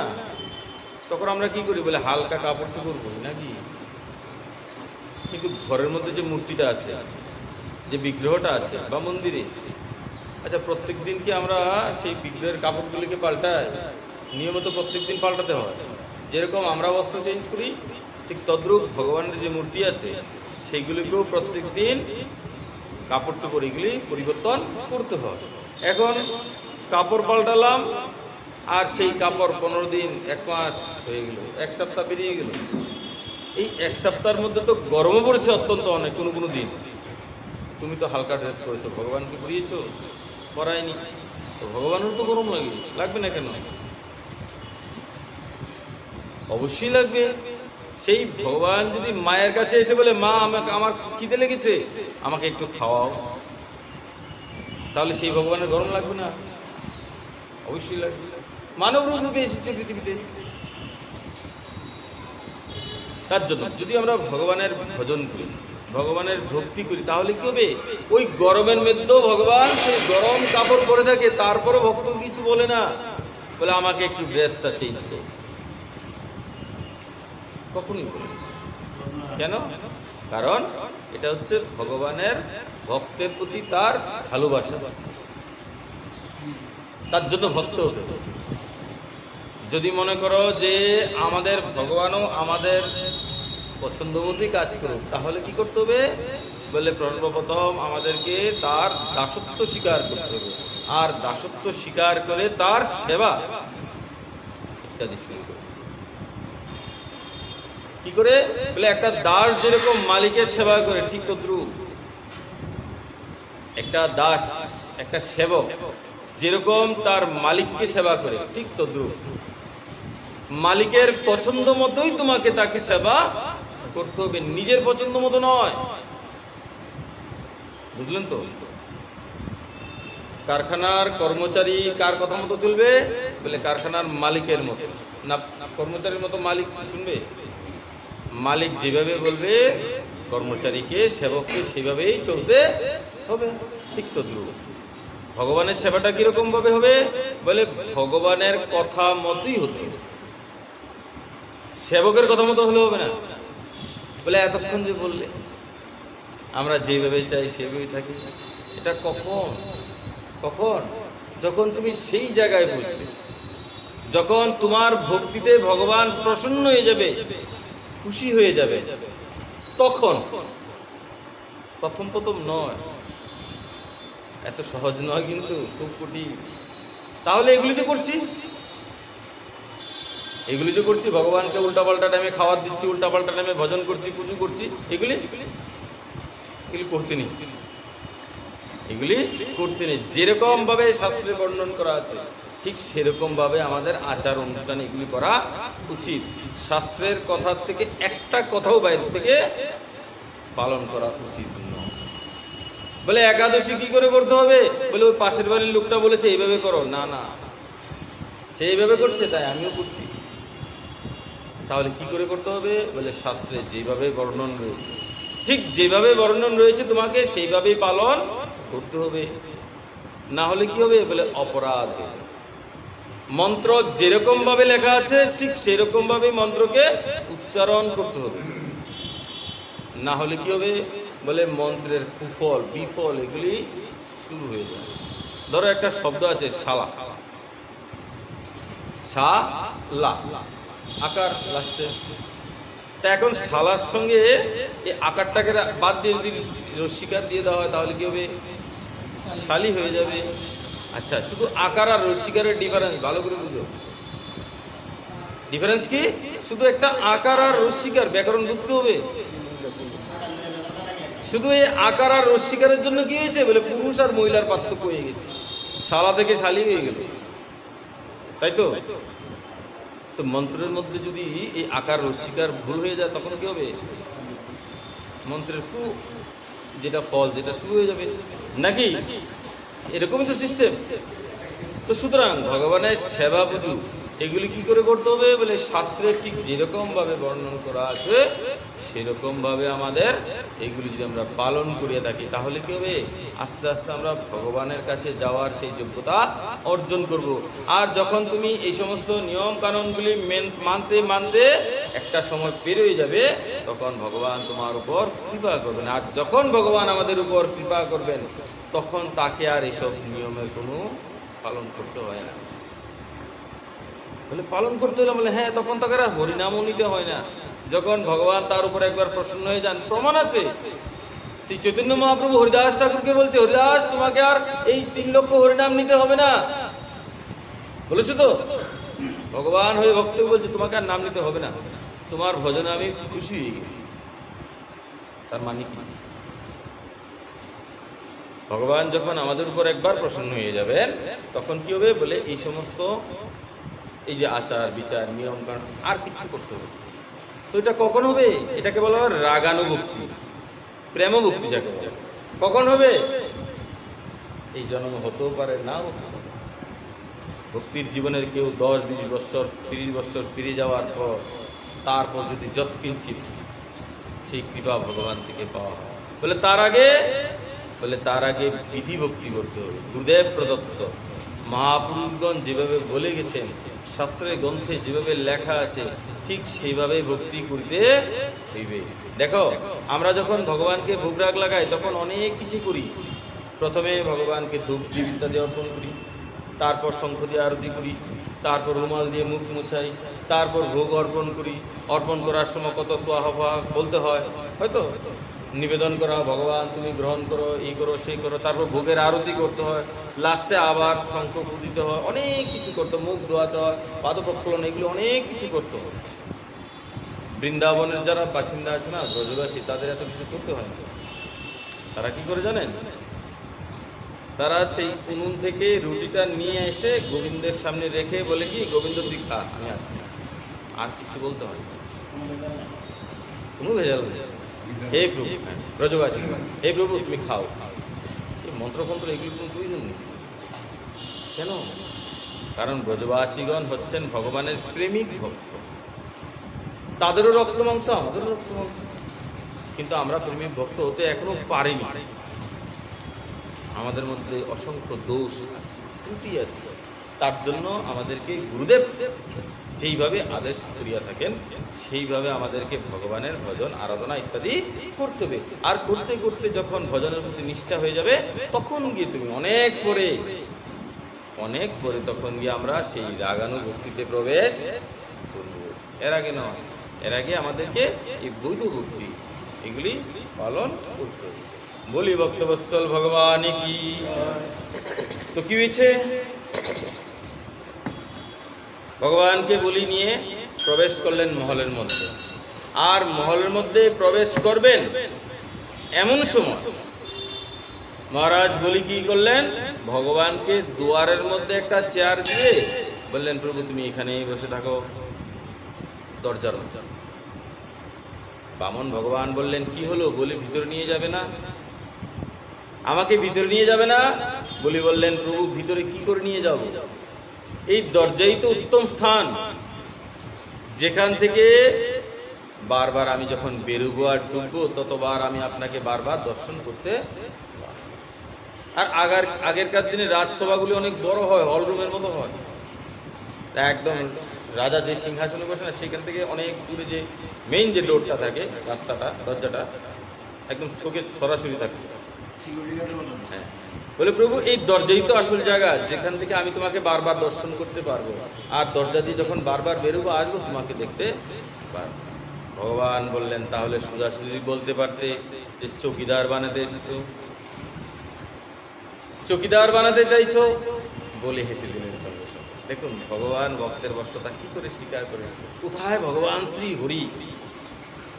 তখন আমরা কি করি? বলে হালকা কাপড় চোপড় পরি নাকি? কিন্তু ঘরের মধ্যে যে মূর্তিটা আছে, যে বিগ্রহটা আছে বা মন্দিরে, আচ্ছা প্রত্যেক দিন কি আমরা সেই বিগ্রহের কাপড়গুলিকে পাল্টাই? নিয়মিত প্রত্যেক দিন পাল্টাতে হয়। যেরকম আমরা বস্ত্র চেঞ্জ করি, ঠিক তদ্রূপ ভগবানের যে মূর্তি আছে সেইগুলিকেও প্রত্যেক দিন কাপড় চোপড় এগুলি পরিবর্তন করতে হয়। এখন কাপড় পাল্টালাম, আর সেই কাপড় 15 দিন, 1 মাস হয়ে গেল, 1 সপ্তাহ পেরিয়ে গেল। এই 1 সপ্তাহের মধ্যে তো গরমও পড়েছে অত্যন্ত অনেক। কোনো কোনো দিন তুমি তো হালকা ড্রেস পরেছো, ভগবানকে পরিয়েছো? পরায়নি। তো ভগবানের তো গরম লাগবে না কেন? অবশ্যই লাগবে। সেই ভগবান যদি মায়ের কাছে এসে বলে, মা আমার খিদে লেগেছে, আমাকে একটু খাওয়াও, তাহলে সেই ভগবানের গরম লাগবে না? অবশ্যই লাগবে। মানব রূপে এসেছে পৃথিবীতে। তার জন্য যদি আমরা ভগবানের ভজন করি, ভগবানের ভক্তি করি, তাহলে কি হবে? ওই গরমের মধ্যেও ভগবান সেই গরম কাপড় পরে থাকে, তারপরও ভক্ত কিছু বলে না, বলে আমাকে একটু ড্রেসটা চেঞ্জ করো। কখনই বলে। কেন? কারণ এটা হচ্ছে ভগবানের ভক্তের প্রতি তার ভালোবাসা। তার জন্য ভক্ত হতে হবে। যদি মনে করো যে আমাদের ভগবানও আমাদের পছন্দ মতোই কাজ করুক, তাহলে কি করতে হবে? বলে সর্বপ্রথম আমাদেরকে তার দাসত্ব স্বীকার করতে হবে, আর দাসত্ব স্বীকার করে তার সেবা ইত্যাদি শুরু করবে। কি করে? বলে একটা দাস যেরকম মালিকের সেবা করে, ঠিক তদ্রূপ একটা দাস, একটা সেবক যেরকম তার মালিককে সেবা করে, ঠিক তদ্রূপ মালিকের পছন্দ মতোই তোমাকে তাকে সেবা করতে হবে, নিজের পছন্দ মতো নয়। বুঝলেন তো? কারখানার কর্মচারী কার কথা মতো চলবে? বলে কারখানার মালিকের মতো না। কর্মচারীর মতো মালিক শুনবে? মালিক যেভাবে বলবে কর্মচারীকে, সেবককে সেভাবেই চলতে হবে। ঠিক তদ্রূপ ভগবানের সেবাটা কিরকম ভাবে হবে? বলে ভগবানের কথা মতোই হতে হবে। সেবকের কথা মতো হলে হবে না। বলে এতক্ষণ যে বললে আমরা যেভাবে চাই সেভাবেই থাকি, এটা কখন কখন? যখন তুমি সেই জায়গায় বুঝবে, যখন তোমার ভক্তিতে ভগবান প্রসন্ন হয়ে যাবে, খুশি হয়ে যাবে, তখন। প্রথম প্রথম নয়, এত সহজ নয়, কিন্তু খুব কঠিন। তাহলে এগুলি যে করছি ভগবানকে উল্টাপাল্টা টাইমে খাবার দিচ্ছি, উল্টাপাল্টা টাইমে ভজন করছি, পুজো করছি, এগুলি করতে নেই। যেরকম ভাবে শাস্ত্রে বর্ণন করা আছে ঠিক সেরকম ভাবে আমাদের আচার অনুষ্ঠানে এগুলি করা উচিত। শাস্ত্রের কথা থেকে একটা কথাও বাইরে থেকে পালন করা উচিত নয়। বলে একাদশী কি করে করতে হবে? বলে ওই পাশের বাড়ির লোকটা বলেছে এইভাবে করো। না না, সে এইভাবে করছে তাই আমিও করছি। তাহলে কি করে করতে হবে? বলে শাস্ত্রে যেভাবে বর্ণন রয়েছে, ঠিক যেভাবে বর্ণন রয়েছে তোমাকে সেইভাবেই পালন করতে হবে। না হলে কি হবে? বলে অপরাধ। মন্ত্র যেরকম ভাবে লেখা আছে ঠিক সেরকম ভাবে মন্ত্রকে উচ্চারণ করতে হবে। না হলে কি হবে? বলে মন্ত্রের কুফল বিফল এগুলি শুরু হয়ে যায়। ধরো একটা শব্দ আছে শালা, শালা আকার লাস্টে, তা এখন শালার সঙ্গে এই আকারটাকে বাদ দিয়ে যদি রস্বীকার দিয়ে দেওয়া হয় তাহলে কি হবে? শালি হয়ে যাবে। আচ্ছা, শুধু আকার আর রস্বীকারের ডিফারেন্স ভালো করে বুঝো। ডিফারেন্স কি? শুধু একটা আকার আর রস্বীকার, ব্যাকরণ বুঝতে হবে। শুধু এই আকার আর রস্বীকারের জন্য কি হয়েছে? বলে পুরুষ আর মহিলার পার্থক্য হয়ে গেছে, শালা থেকে শালি হয়ে গেল, তাই তো? তো মন্ত্রের মধ্যে যদি এই আকার রস্বীকার ভুল হয়ে যায় তখন কি হবে? মন্ত্রের কু যেটা ফল যেটা শুরু হয়ে যাবে, নাকি? এরকমই তো সিস্টেম। তো সুতরাং ভগবানের সেবা পুজো এগুলি কি করে করতে হবে? বলে শাস্ত্রে ঠিক যেরকম ভাবে বর্ণন করা আছে সেরকম ভাবে আমাদের এগুলি যদি আমরা পালন করিয়ে থাকি তাহলে কি হবে? আস্তে আস্তে আমরা ভগবানের কাছে যাওয়ার সেই যোগ্যতা অর্জন করব। আর যখন তুমি এই সমস্ত নিয়ম কানুনগুলি মানতে মানতে একটা সময় পেরিয়ে যাবে তখন ভগবান তোমার উপর কৃপা করবেন। আর যখন ভগবান আমাদের উপর কৃপা করবেন তখন তাকে আর এইসব নিয়মের কোনো পালন করতে হয় না। বলে পালন করতে হলে বলে হ্যাঁ, তখন তাকে আর হরিনামও নিতে হয় না। যখন ভগবান তার উপর একবার প্রসন্ন হয়ে যান, প্রমাণ আছে। শ্রী চৈতন্য মহাপ্রভু হরিদাস ঠাকুরকে বলছে, হরিদাস তোমাকে আর এই 3 লক্ষ হরিনাম নিতে হবে না, বলেছো তো? ভগবান হয়ে ভক্তকে বলছে তোমাকে আর নাম নিতে হবে না, তোমার ভজনে আমি খুশি হয়ে গেছি। তার মানে কি? ভগবান যখন আমাদের উপর একবার প্রসন্ন হয়ে যাবেন তখন কি হবে? বলে এই সমস্ত এই যে আচার বিচার নিয়ম কানুন আর কিচ্ছু করতে হবে। তো এটা কখন হবে? এটাকে বলা হয় রাগানুভক্তি, প্রেম ভক্তি যাকে বলে। কখন হবে? এই জন্ম হতেও পারে, নাও হতে পারে। ভক্তির জীবনের কেউ 10-20 বৎসর 30 বৎসর ফিরে যাওয়ার পর তারপর যদি যৎকিঞ্চিত সেই কৃপা ভগবান থেকে পাওয়া হয়, বলে তার আগে বিধি ভক্তি করতে হবে। গুরুদেব প্রদত্ত মহাপুরুষগণ যেভাবে বলে গেছেন, শাস্ত্রের গ্রন্থে যেভাবে লেখা আছে ঠিক সেইভাবে ভক্তি করতে হইবে। দেখো, আমরা যখন ভগবানকে ভোগরাগ লাগাই তখন অনেক কিছু করি। প্রথমে ভগবানকে ধূপ দ্বীপ ইত্যাদি অর্পণ করি, তারপর শঙ্খ দিয়ে আরতি করি, তারপর রুমাল দিয়ে মুখ মুছাই, তারপর ভোগ অর্পণ করি। অর্পণ করার সময় কত সোয়াহা বলতে হয়, হয়তো নিবেদন করা, ভগবান তুমি গ্রহণ করো, এই করো সেই করো। তারপর ভোগের আরতি করতে হয়, লাস্টে আবার শঙ্খ দিতে হয়, অনেক কিছু করতে, মুখ ধোয়াতে হয়, পাদপ্রক্ষালন, এগুলো অনেক কিছু করতে হয়। বৃন্দাবনের যারা বাসিন্দা আছে না, ব্রজবাসী, তাদের এত কিছু করতে হয় না। তারা কি করে জানেন? তারা সেই উনুন থেকে রুটিটা নিয়ে এসে গোবিন্দের সামনে রেখে বলে কি, গোবিন্দ তুই খা, আমি আসছি। আর কিছু বলতে হয় না, কোনো ভেজাল নেই। হে প্রভু, ব্রজবাসী, হে প্রভু তুমি খাও। এই মন্ত্রতন্ত্র এগুলো কোনো প্রয়োজন নেই। কেন? কারণ ব্রজবাসীগণ হচ্ছেন ভগবানের প্রেমিক ভক্ত, তাদেরও রক্ত মাংস, আমাদেরও রক্ত মাংস, কিন্তু আমরা প্রেমিক ভক্ত হতে এখনো পারিনি। আমাদের মধ্যে অসংখ্য দোষ আছে, ত্রুটি আছে, তার জন্য আমাদেরকে গুরুদেব যেইভাবে আদেশ করিয়া থাকেন সেইভাবে আমাদেরকে ভগবানের ভজন আরাধনা ইত্যাদি করতে হবে। আর করতে করতে যখন ভজনের প্রতি নিষ্ঠা হয়ে যাবে তখন গিয়ে তুমি অনেক পরে তখন গিয়ে আমরা সেই রাগানুভক্তিতে প্রবেশ করব। এর আগে নয়, এর আগে আমাদেরকে এই বৈধ ভক্তি এগুলি পালন করতে হবে। বলি ভক্তবৎসল ভগবান কি। তো কি হয়েছে, ভগবানকে বলি নিয়ে প্রবেশ করলেন মহলের মধ্যে। আর মহলের মধ্যে প্রবেশ করবেন এমন সময় মহারাজ বলি কি করলেন, ভগবানকে দুয়ারের মধ্যে একটা চেয়ার দিয়ে বললেন, প্রভু তুমি এখানেই বসে থাকো দরজার মধ্যে। বামন ভগবান বললেন, কি হলো, বলি ভিতরে নিয়ে যাবে না, আমাকে ভিতরে নিয়ে যাবে না? বলি বললেন, প্রভু ভিতরে কি করে নিয়ে যাব, এই দরজাই তো উত্তম স্থান, যেখান থেকে বারবার আমি যখন বেরোবো আর ঢুকবো ততবার আমি আপনাকে বারবার দর্শন করতে। আর আগেরকার দিনে রাজসভাগুলি অনেক বড় হয়, হল রুমের মতো হয়, একদম রাজা যে সিংহাসনে বসে না সেখান থেকে অনেক দূরে যে মেইন যে ডোরটা থাকে, রাস্তাটা, দরজাটা একদম চোখে সরাসরি থাকে। হ্যাঁ, বলে প্রভু এই দরজাই তো আসল জায়গা যেখান থেকে আমি তোমাকে বারবার দর্শন করতে পারবো, আর দরজা দিয়ে যখন বারবার বেরোবো আসবো তোমাকে দেখতে পারবো। ভগবান বললেন, তাহলে সোজাসুজি বলতে পারতে যে চৌকিদার বানাতে এসেছো, চৌকিদার বানাতে চাইছো। বলে হেসে দিলেন সঙ্গে সঙ্গে। দেখুন ভগবান ভক্তের বশ্যতা কি করে স্বীকার করে। কোথায় ভগবান শ্রী হরি,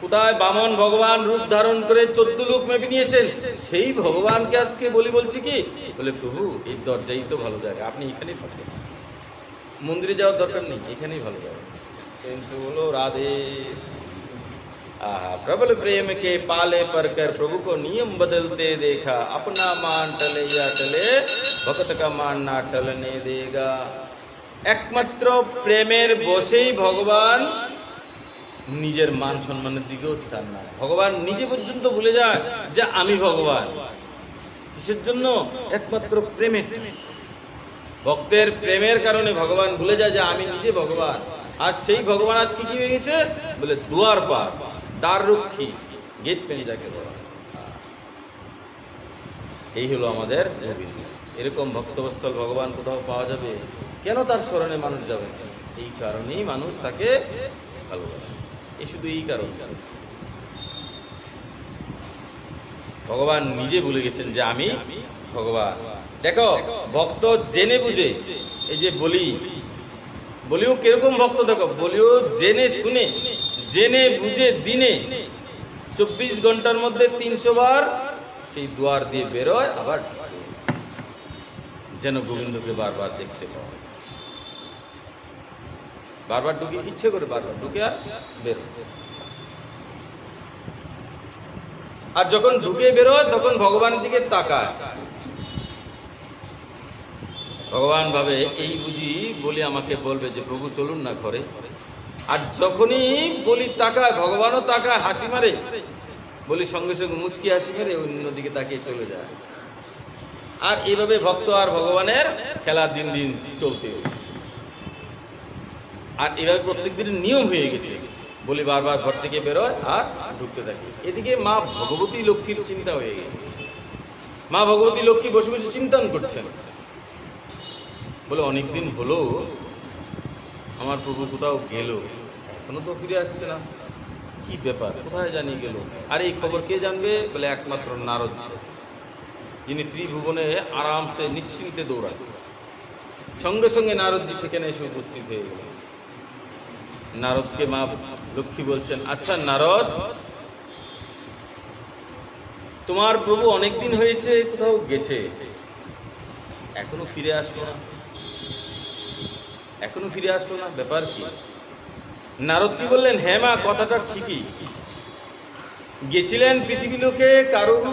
কোথায় বামন ভগবান রূপ ধারণ করে 14 লোক মেপে নিয়েছেন, সেই ভগবানকে আজকে বলছি কি, বলে প্রভু এই দরজাই তো ভালো জায়গা, আপনি এখানেই থাকবেন, মন্দিরে যাওয়ার দরকার নেই, এখানেই ভালো জায়গা। বলো রাধে। प्रबल प्रेम के पाले पर कर प्रभु को नियम बदलते देखा, अपना मान टले या टले भक्त का मान ना टलने देगा। একমাত্র প্রেমের বশেই ভগবান নিজের মান সম্মানের দিকেও চান না। ভগবান নিজে পর্যন্ত ভুলে যায় যে আমি ভগবান। কিসের জন্য? একমাত্র প্রেমের। ভক্তের প্রেমের কারণে ভগবান ভুলে যায় যে আমি নিজে ভগবান। আর সেই ভগবান আজকে কি হয়ে গেছে বলে দুয়ার পার, দ্বার রক্ষী, গেট পেয়ে যাকে বলা। এই হলো আমাদের গোবিন্দ। এরকম ভক্তবৎসল ভগবান কোথাও পাওয়া যাবে? কেন তার স্মরণে মানুষ যাবে? এই কারণেই মানুষ তাকে ভালোবাসে। এই শুধু এই কারণ। ভগবান নিজে ভুলে গেছেন যে আমি ভগবান। দেখো ভক্ত জেনে বুঝে, এই যে বলিও কিরকম ভক্ত, দেখো বলিও জেনে শুনে জেনে বুঝে দিনে 24 ঘন্টার মধ্যে 300 বার সেই দুয়ার দিয়ে বেরোয়, আবার যেন গোবিন্দকে বারবার দেখতে পায়। বারবার ঢুকে, ইচ্ছে করে বারবার ঢুকে আর বের। আর যখন ঢুকে বেরোয় তখন ভগবানের দিকে তাকায়। ভগবান ভাবে এই বুঝি বলি আমাকে বলবে যে প্রভু চলুন না ঘরে। আর যখনই বলি তাকায়, ভগবানও তাকায়, হাসি মারে, বলি সঙ্গে সঙ্গে মুচকি হাসি মেরে অন্যদিকে তাকিয়ে চলে যায়। আর এইভাবে ভক্ত আর ভগবানের খেলা দিন দিন চলতে হয়েছে। আর এভাবে প্রত্যেক দিনের নিয়ম হয়ে গেছে। বলি বারবার ঘর থেকে বেরোয় আর ঢুকতে থাকে। এদিকে মা ভগবতী লক্ষ্মীর চিন্তা হয়ে গেছে। মা ভগবতী লক্ষ্মী বসে বসে চিন্তন করছেন, বলে অনেকদিন হলো আমার প্রভু কোথাও গেল, এখনো তো ফিরে আসছে না, কি ব্যাপার, কোথায় জানি গেল। আর এই খবর কে জানবে? বলে একমাত্র নারদ, যিনি ত্রিভুবনে আরামসে নিশ্চিন্তে দৌড়ান। সঙ্গে সঙ্গে নারদজি সেখানে এসে উপস্থিত হয়ে গেল। নারদকে মা লক্ষ্মী বলছেন, আচ্ছা নারদ, তোমার প্রভু অনেকদিন হয়েছে কোথাও গেছে, এখনো ফিরে আসলো না, এখনো ফিরে আসলো না, ব্যাপার কি? নারদ কি বললেন, হ্যাঁ মা কথাটা ঠিকই, গেছিলেন পৃথিবী লোকে কারোর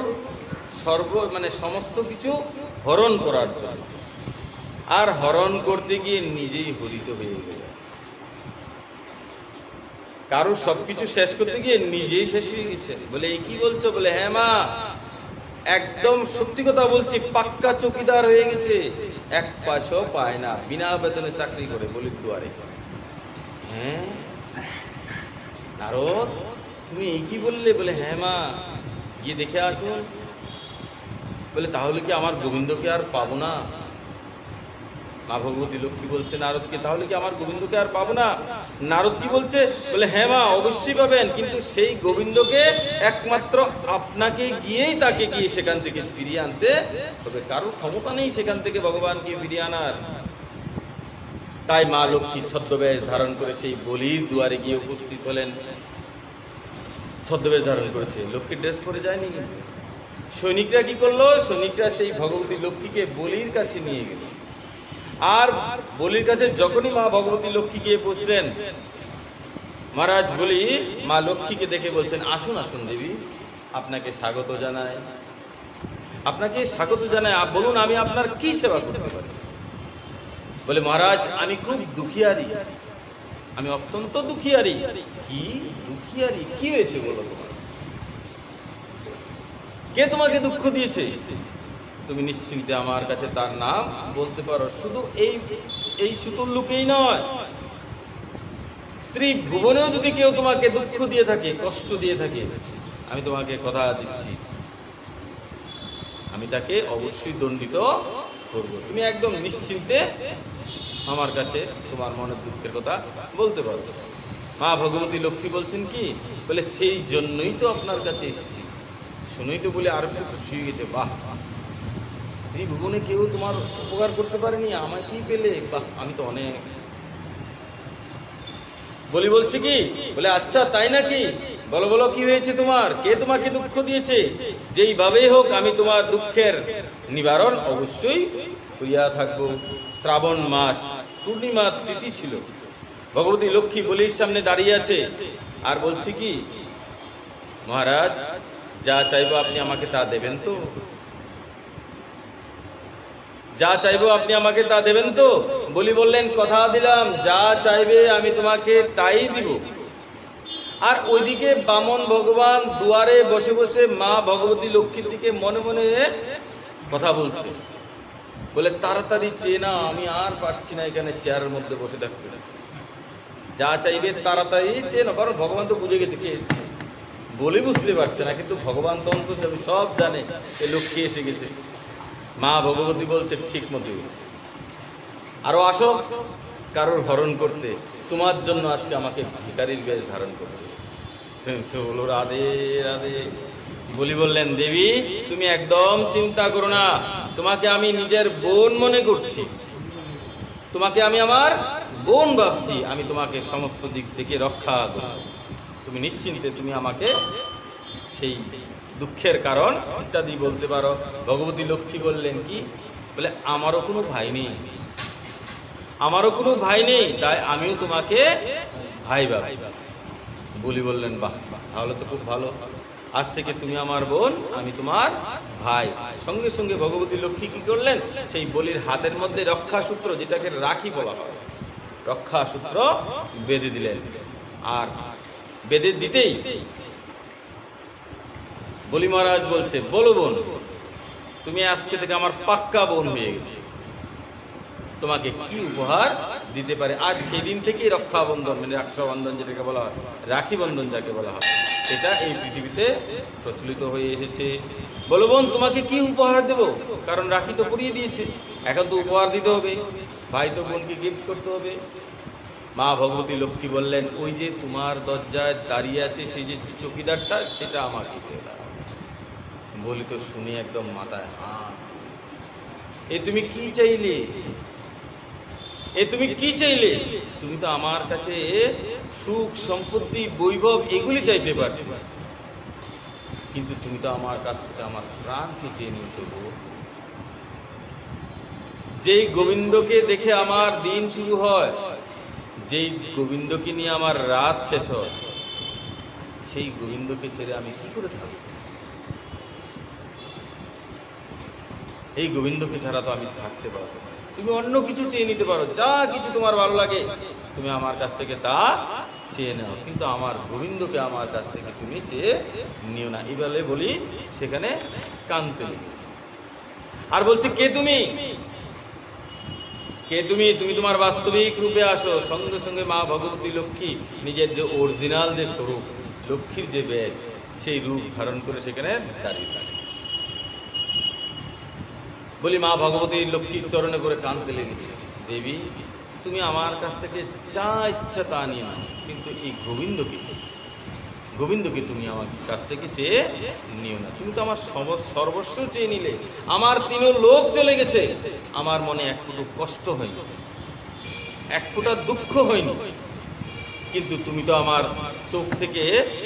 সমস্ত কিছু হরণ করার জন্য, আর হরণ করতে গিয়ে নিজেই হরিত হয়ে গেল। কারোর সবকিছু শেষ করতে গিয়ে নিজেই শেষ হয়ে গেছে। বলে এই কি বলছো? বলে হ্যাঁ মা, একদম সত্যি কথা বলছি, পাক্কা চৌকিদার হয়ে গেছে, এক পয়সাও পায় না, বিনা বেতনে চাকরি করে বলির দুয়ারে। হ্যাঁ নারদ, তুমি এই কি বললে? বলে হ্যাঁ মা, গিয়ে দেখে আসুন। বলে তাহলে কি আমার গোবিন্দকে আর পাবো না? মা ভগবতী লক্ষ্মী বলছে নারদকে, তাহলে কি আমার গোবিন্দকে আর পাবো না? নারদ কি বলছে? বলে হ্যাঁ মা, অবশ্যই পাবেন, কিন্তু সেই গোবিন্দকে একমাত্র আপনাকে গিয়েই তাকে গিয়ে সেখান থেকে ফিরিয়ে আনতে তবে, কারোর ক্ষমতা নেই সেখান থেকে ভগবানকে ফিরিয়ে আনার। তাই মা লক্ষ্মী ছদ্মবেশ ধারণ করে সেই বলির দুয়ারে গিয়ে উপস্থিত হলেন। ছদ্মবেশ ধারণ করেছে, লক্ষ্মীর ড্রেস পরে যায়নি। সৈনিকরা কি করলো? সৈনিকরা সেই ভগবতী লক্ষ্মীকে বলির কাছে নিয়ে গেল। আর বলির কাছে যখনই মা ভগবতী লক্ষ্মী গিয়ে বসলেন, মহারাজ বলি মা লক্ষ্মীকে দেখে বলছেন, আসুন আসুন দেবী, আপনাকে স্বাগত জানাই, আপনাকে স্বাগত জানাই, বলুন আমি আপনার কি সেবা করতে পারি? বলে মহারাজ, আমি খুব দুঃখিয়ারি, আমি অত্যন্ত দুঃখিয়ারি। কি দুঃখিয়ারি? কি হয়েছে বলো তোমার? কে তোমাকে দুঃখ দিয়েছে? তুমি নিশ্চিন্তে আমার কাছে তার নাম বলতে পারো। শুধু এই সুতুল্লুকেই নয়, ত্রিভুবনেও যদি কেউ তোমাকে দুঃখ দিয়ে থাকে, কষ্ট দিয়ে থাকে, আমি তোমাকে কথা দিচ্ছি, আমি তাকে অবশ্যই দণ্ডিত করব। তুমি একদম নিশ্চিন্তে আমার কাছে তোমার মনের দুঃখের কথা বলতে পারো। মা ভগবতী লক্ষ্মী বলছেন কি? বলে সেই জন্যই তো আপনার কাছে এসেছি। শুনেই তো বলে আর একটু খুশি হয়ে গেছে, বাহ, এই ভুবনে কেউ তোমার উপকার করতে পারেনি, আমায় কি পেলে, বাহ, আমি তো অনেক। বলি বলছে কি? বলে আচ্ছা তাই নাকি, বলো বলো কি হয়েছে তোমার, কে তোমাকে দুঃখ দিয়েছে? যেইভাবেই হোক আমি তোমার দুঃখের নিবারণ অবশ্যই করিয়া থাকবো। শ্রাবণ মাস, পূর্ণিমা তিথি ছিল, ভগবতী লক্ষ্মী বলির সামনে দাঁড়িয়ে আছে আর বলছে কি, মহারাজ যা চাইবো আপনি আমাকে তা দেবেন তো? যা চাইবো আপনি আমাকে তা দেবেন তো? বলি বললেন, কথা দিলাম, যা চাইবে আমি তোমাকে তাই দিব। আর ওইদিকে বামন ভগবান দুয়ারে বসে বসে মা ভগবতী লক্ষ্মীর দিকে মনে মনে কথা বলছে। বলে তাড়াতাড়ি চেয়ে না, আমি আর পারছি না এখানে চেয়ারের মধ্যে বসে থাকতে। যা চাইবে তাড়াতাড়ি চেয়ে না, কারণ ভগবান তো বুঝে গেছে কে বলে, বুঝতে পারছে না, কিন্তু ভগবান তো অন্তত সব জানে এ লক্ষ্মী এসে গেছে। মা ভগবতী বলছে ঠিক মতো গেছে, আরো আসো কারোর হরণ করতে, তোমার জন্য আজকে আমাকে ভিখারির বেশ ধারণ করতে। বলো রাধে রাধে। বলি বললেন, দেবী তুমি একদম চিন্তা করো না, তোমাকে আমি নিজের বোন মনে করছি, তোমাকে আমি আমার বোন ভাবছি, আমি তোমাকে সমস্ত দিক থেকে রক্ষা করব, তুমি নিশ্চিন্তে তুমি আমাকে সেই দুঃখের কারণ ইত্যাদি বলতে পারো। ভগবতী লক্ষ্মী বললেন কি? বলে আমারও কোনো ভাই নেই, আমারও কোনো ভাই নেই, তাই আমিও তোমাকে ভাই ভাবি। বলি বললেন, বাহ, তাহলে তো খুব ভালো, আজ থেকে তুমি আমার বোন, আমি তোমার ভাই। সঙ্গে সঙ্গে ভগবতী লক্ষ্মী কি করলেন? সেই বলির হাতের মধ্যে রক্ষা সূত্র, যেটাকে রাখি বলা হয়, রক্ষা সূত্র বেঁধে দিলেন। আর বেঁধে দিতেই বলি মহারাজ বলছে, বলো বোন, তুমি আজকে থেকে আমার পাক্কা বোন হয়ে গেছে, তোমাকে কি উপহার দিতে পারে? আর সেদিন থেকেই রক্ষাবন্ধন, মানে রক্ষাবন্ধন যেটাকে বলা হয়, রাখি বন্ধন যাকে বলা হয়, এটা এই পৃথিবীতে প্রচলিত হয়ে এসেছে। বলো বোন, তোমাকে কি উপহার দেব? কারণ রাখি তো পরিয়ে দিয়েছে, এখন তো উপহার দিতে হবে, ভাই তো বোনকে গিফট করতে হবে। মা ভগবতী লক্ষ্মী বললেন, ওই যে তোমার দরজায় দাঁড়িয়ে আছে সেই যে চকিদারটা, সেটা আমাকে দিয়ে দাও। বলি তো শুনে একদম মাথায় হাত, এ তুমি কি চাইলে? এ তুমি কি চাইলে? তুমি তো আমার কাছে সুখ সম্পত্তি বৈভব এগুলি চাইতে পারতে, কিন্তু তুমি তো আমার কাছ থেকে আমার প্রাণকে চেয়ে নিয়েছো গো। যেই গোবিন্দকে দেখে আমার দিন শুরু হয়, যেই গোবিন্দকে নিয়ে আমার রাত শেষ হয়, সেই গোবিন্দকে ছেড়ে আমি কি করে থাকবো? এই গোবিন্দকে ছাড়া তো আমি থাকতে পারবো না। তুমি অন্য কিছু চেয়ে নিতে পারো, যা কিছু তোমার ভালো লাগে তুমি আমার কাছ থেকে তা চেয়ে নাও, কিন্তু আমার গোবিন্দকে আমার কাছ থেকে তুমি চেয়ে নিও না। এবারে বলি সেখানে কাঁদতে লেগেছে আর বলছে, কে তুমি? কে তুমি? তুমি তোমার বাস্তবিক রূপে আসো। সঙ্গে সঙ্গে মা ভগবতী লক্ষ্মী নিজের যে অরিজিনাল যে স্বরূপ, লক্ষ্মীর যে বেশ, সেই রূপ ধারণ করে সেখানে দাঁড়িয়ে থাকে। বলি মা ভগবতী লক্ষ্মীর চরণে করে কাঁদতে লেগেছে, দেবী তুমি আমার কাছ থেকে যা ইচ্ছা তা নিয়ে নাও, কিন্তু এই গোবিন্দকে তুমি আমার কাছ থেকে চেয়ে নিও না। তুমি তো আমার সর্বস্ব চেয়ে নিলে, আমার তিনও লোক চলে গেছে, আমার মনে এক ফুটো কষ্ট হয়নি, এক ফুটা দুঃখ হয়নি, কিন্তু তুমি তো আমার চোখ থেকে,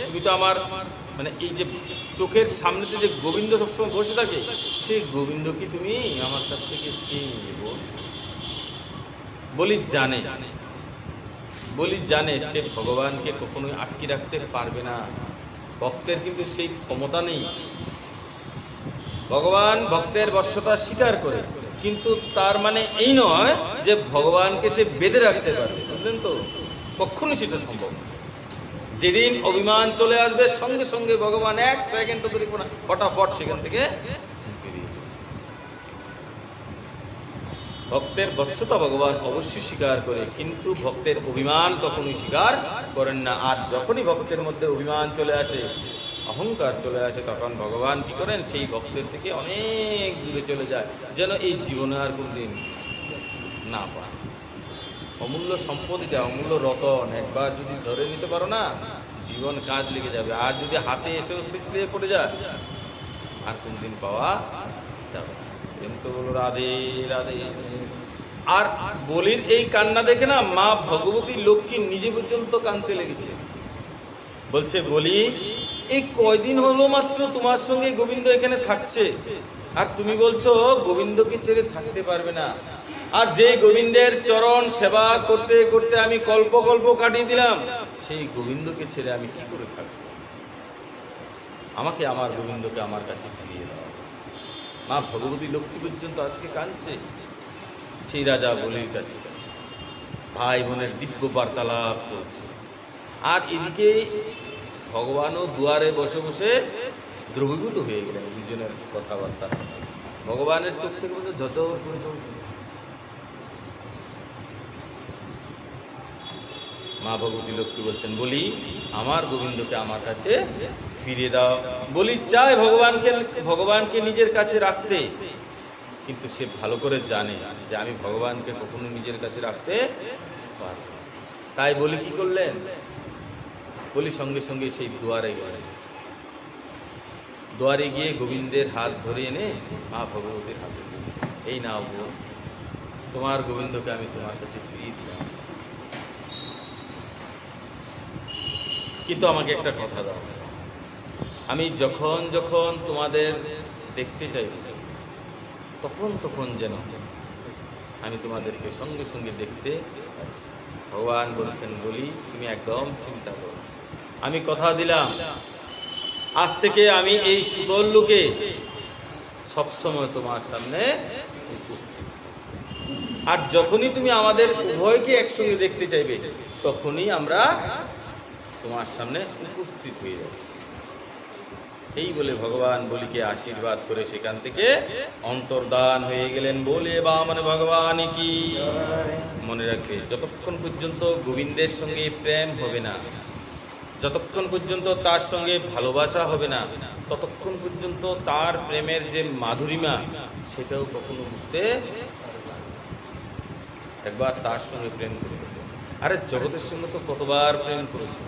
তুমি তো আমার মানে এই যে চোখের সামনেতে যে গোবিন্দ সবসময় বসে থাকে, সেই গোবিন্দকে তুমি আমার কাছ থেকে চেয়ে নিলে। বলি জানে সে ভগবানকে কখনোই আটকে রাখতে পারবে না। ভক্তের কিন্তু সেই ক্ষমতা নেই। ভগবান ভক্তের বশ্যতা স্বীকার করে, কিন্তু তার মানে এই নয় যে ভগবানকে সে বেঁধে রাখতে পারবে, বুঝলেন তো? কখনোই সেটা সম্ভব না। যেদিন অভিমান চলে আসবে, সঙ্গে সঙ্গে ভগবান এক সেকেন্ড ধরে ফটাফট সেখান থেকে বেরিয়ে যাবে। ভক্তের বৎসতা ভগবান অবশ্যই স্বীকার করে, কিন্তু ভক্তের অভিমান কখনোই স্বীকার করেন না। আর যখনই ভক্তের মধ্যে অভিমান চলে আসে, অহংকার চলে আসে, তখন ভগবান কি করেন? সেই ভক্তের থেকে অনেক দূরে চলে যায়, যেন এই জীবনে আর কোনদিন না পায়। অমূল্য সম্পত্তিটা, অমূল্য রতন একবার যদি ধরে নিতে পারো না, জীবন কাজ লেগে যাবে। আর যদি হাতে এসে পিছলে পড়ে যায়, আর কোনদিন পাওয়া যাবে না। বলো রাধে রাধে। আর বলির এই কান্না দেখে না মা ভগবতী লক্ষ্মী নিজে পর্যন্ত কাঁদতে লেগেছে। বলছে, বলি এই কয়দিন হলো মাত্র তোমার সঙ্গে গোবিন্দ এখানে থাকছে, আর তুমি বলছো গোবিন্দকে ছেড়ে থাকতে পারবে না। আর যে গোবিন্দের চরণ সেবা করতে করতে আমি কল্প কল্প কাটিয়ে দিলাম, সেই গোবিন্দকে ছেড়ে আমি কি করে থাকবো? আমাকে আমার গোবিন্দকে আমার কাছে ফিরিয়ে দাও। মা ভগবতী লক্ষ্মী পর্যন্ত আজকে কাঁদছে সেই রাজা বলির কাছে। ভাই বোনের দিব্য বার্তালাপ চলছে, আর এদিকে ভগবানও দুয়ারে বসে বসে দ্রবীভূত হয়ে গেলেন দুজনের কথাবার্তা। ভগবানের চোখ থেকে বলতে ঝরঝর করে জল পড়ছে। মা ভগবতী লক্ষ্মী বলছেন, বলি আমার গোবিন্দকে আমার কাছে ফিরিয়ে দাও। বলি চায় ভগবানকে নিজের কাছে রাখতে, কিন্তু সে ভালো করে জানে যে আমি ভগবানকে কখনো নিজের কাছে রাখতে পারব না। তাই বলি কি করলেন? বলি সঙ্গে সঙ্গে সেই দুয়ারে গিয়ে গোবিন্দের হাত ধরে এনে মা ভগবতীর হাতে, এই নাও গো, তোমার গোবিন্দকে আমি তোমার কাছে ফিরিয়ে দিলাম, কিন্তু আমাকে একটা কথা দাও, আমি যখন যখন তোমাদের দেখতে চাইব, তখন তখন যেন আমি তোমাদেরকে সঙ্গে সঙ্গে দেখতে পাই। ভগবান বলছেন, বলি তুমি একদম চিন্তা করো, আমি কথা দিলাম আজ থেকে আমি এই সুদল লোকে সবসময় তোমার সামনে উপস্থিত। আর যখনই তুমি আমাদের উভয়কে একসঙ্গে দেখতে চাইবে, তখনই আমরা তোমার সামনে উপস্থিত হয়ে যাব। এই বলে ভগবান বলিকে আশীর্বাদ করে সেখান থেকে অন্তর্ধান হয়ে গেলেন। বলে বা মানে ভগবান কি। মনে রাখবে, যতক্ষণ পর্যন্ত গোবিন্দের সঙ্গে প্রেম হবে না, যতক্ষণ পর্যন্ত তার সঙ্গে ভালোবাসা হবে না, ততক্ষণ পর্যন্ত তার প্রেমের যে মাধুরিমা, সেটাও কখনো বুঝতে পারবে না। একবার তার সঙ্গে প্রেম করে, আরে জগতের সঙ্গে তো কতবার প্রেম করেছি,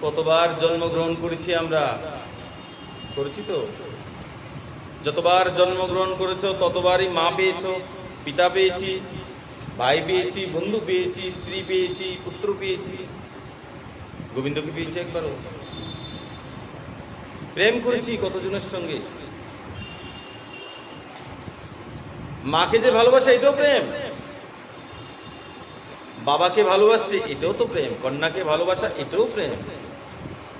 কতবার জন্মগ্রহণ করেছি আমরা, করেছি তো? যতবার জন্মগ্রহণ করেছো ততবারই মা পেয়েছো, পিতা পেয়েছি, ভাই পেয়েছি, বন্ধু পেয়েছি, স্ত্রী পেয়েছি, পুত্র পেয়েছি। গোবিন্দকে পেয়েছি একবারও? প্রেম করেছি কতজনের সঙ্গে। মাকে যে ভালোবাসে এটাও প্রেম, বাবাকে ভালোবাসছে এটাও তো প্রেম, কন্যাকে ভালোবাসা এটাও প্রেম,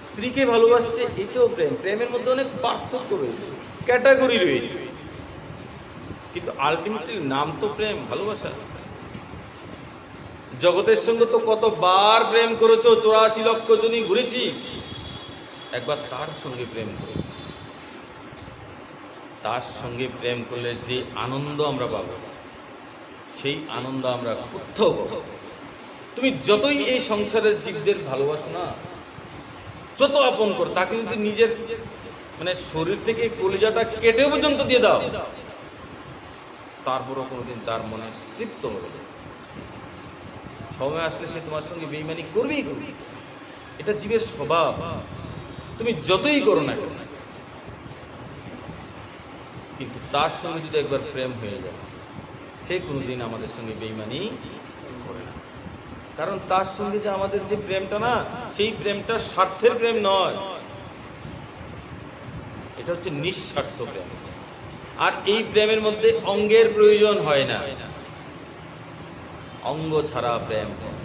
স্ত্রীকে ভালোবাসছে এটাও প্রেম। প্রেমের মধ্যে অনেক পার্থক্য রয়েছে, ক্যাটাগরি রয়েছে, কিন্তু আলটিমেটলি নাম তো প্রেম, ভালোবাসা। জগতের সঙ্গে তো কতবার প্রেম করেছো, 84 লক্ষ জনই ঘুরেছি, একবার তার সঙ্গে প্রেম করো। তার সঙ্গে প্রেম করলে যে আনন্দ আমরা পাবো, সেই আনন্দ আমরা কোথাও পাবো। তুমি যতই এই সংসারের জীবদের ভালোবাসো না, যত আপন করো, তাকে যদি নিজের মানে শরীর থেকে কলিজাটা কেটে পর্যন্ত দিয়ে দাও, তারপরও কোনোদিন তার মনে তৃপ্ত হবে না। সময় আসলে সে তোমার সঙ্গে বেইমানি করবেই করবে, এটা জীবের স্বভাব। তুমি যতই করো না কেন, কিন্তু তার সঙ্গে যদি একবার প্রেম হয়ে যায়, সে কোনোদিন আমাদের সঙ্গে বেইমানি করে না। কারণ তার সঙ্গে যে আমাদের যে প্রেমটা না, সেই প্রেমটা স্বার্থের প্রেম নয়, এটা হচ্ছে নিঃস্বার্থ প্রেম। আর এই প্রেমের মধ্যে অঙ্গের প্রয়োজন হয় না, অঙ্গ ছাড়া প্রেম হয়।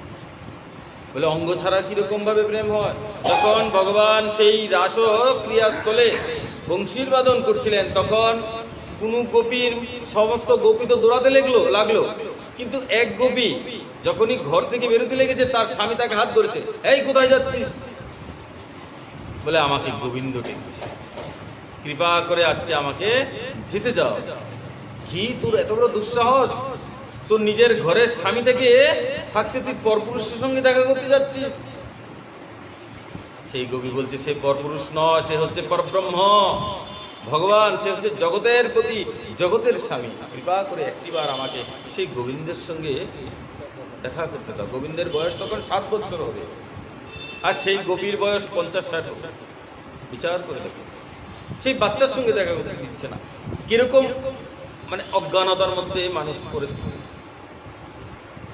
বলে অঙ্গ ছাড়া কিরকম ভাবে প্রেম হয়? যখন ভগবান সেই রাস ক্রিয়াস্থলে বংশীর বাদন করছিলেন, তখন কোনো গোপীর সমস্ত গোপী তো দৌড়াতে লাগলো, কিন্তু এক গোপী যখনই ঘর থেকে বেরোতে লেগেছে, তার স্বামী তাকে হাত ধরেছে, এই কোথায় যাচ্ছিস? বলে আমাকে গোবিন্দ ডেকেছে, কৃপা করে আজকে আমাকে যেতে যাও। কি তোর এত বড় দুঃসাহস, তোর নিজের ঘরের স্বামী থেকে থাকতে তুই পরপুরুষের সঙ্গে দেখা করতে যাচ্ছিস? সেই গোপী বলছে, সে পরপুরুষ নয়, সে হচ্ছে পরব্রহ্ম ভগবান, সে হচ্ছে জগতের প্রতি জগতের স্বামী। কৃপা করে একটিবার আমাকে সেই গোবিন্দের সঙ্গে দেখা করতে দাও। গোবিন্দের বয়স তখন 7 বছর হবে, আর সেই গোপীর বয়স 50-60 হবে। বিচার করে দেখো, সেই বাচ্চার সঙ্গে দেখা করতে দিচ্ছে না। কিরকম মানে অজ্ঞানতার মধ্যে মানুষ করে,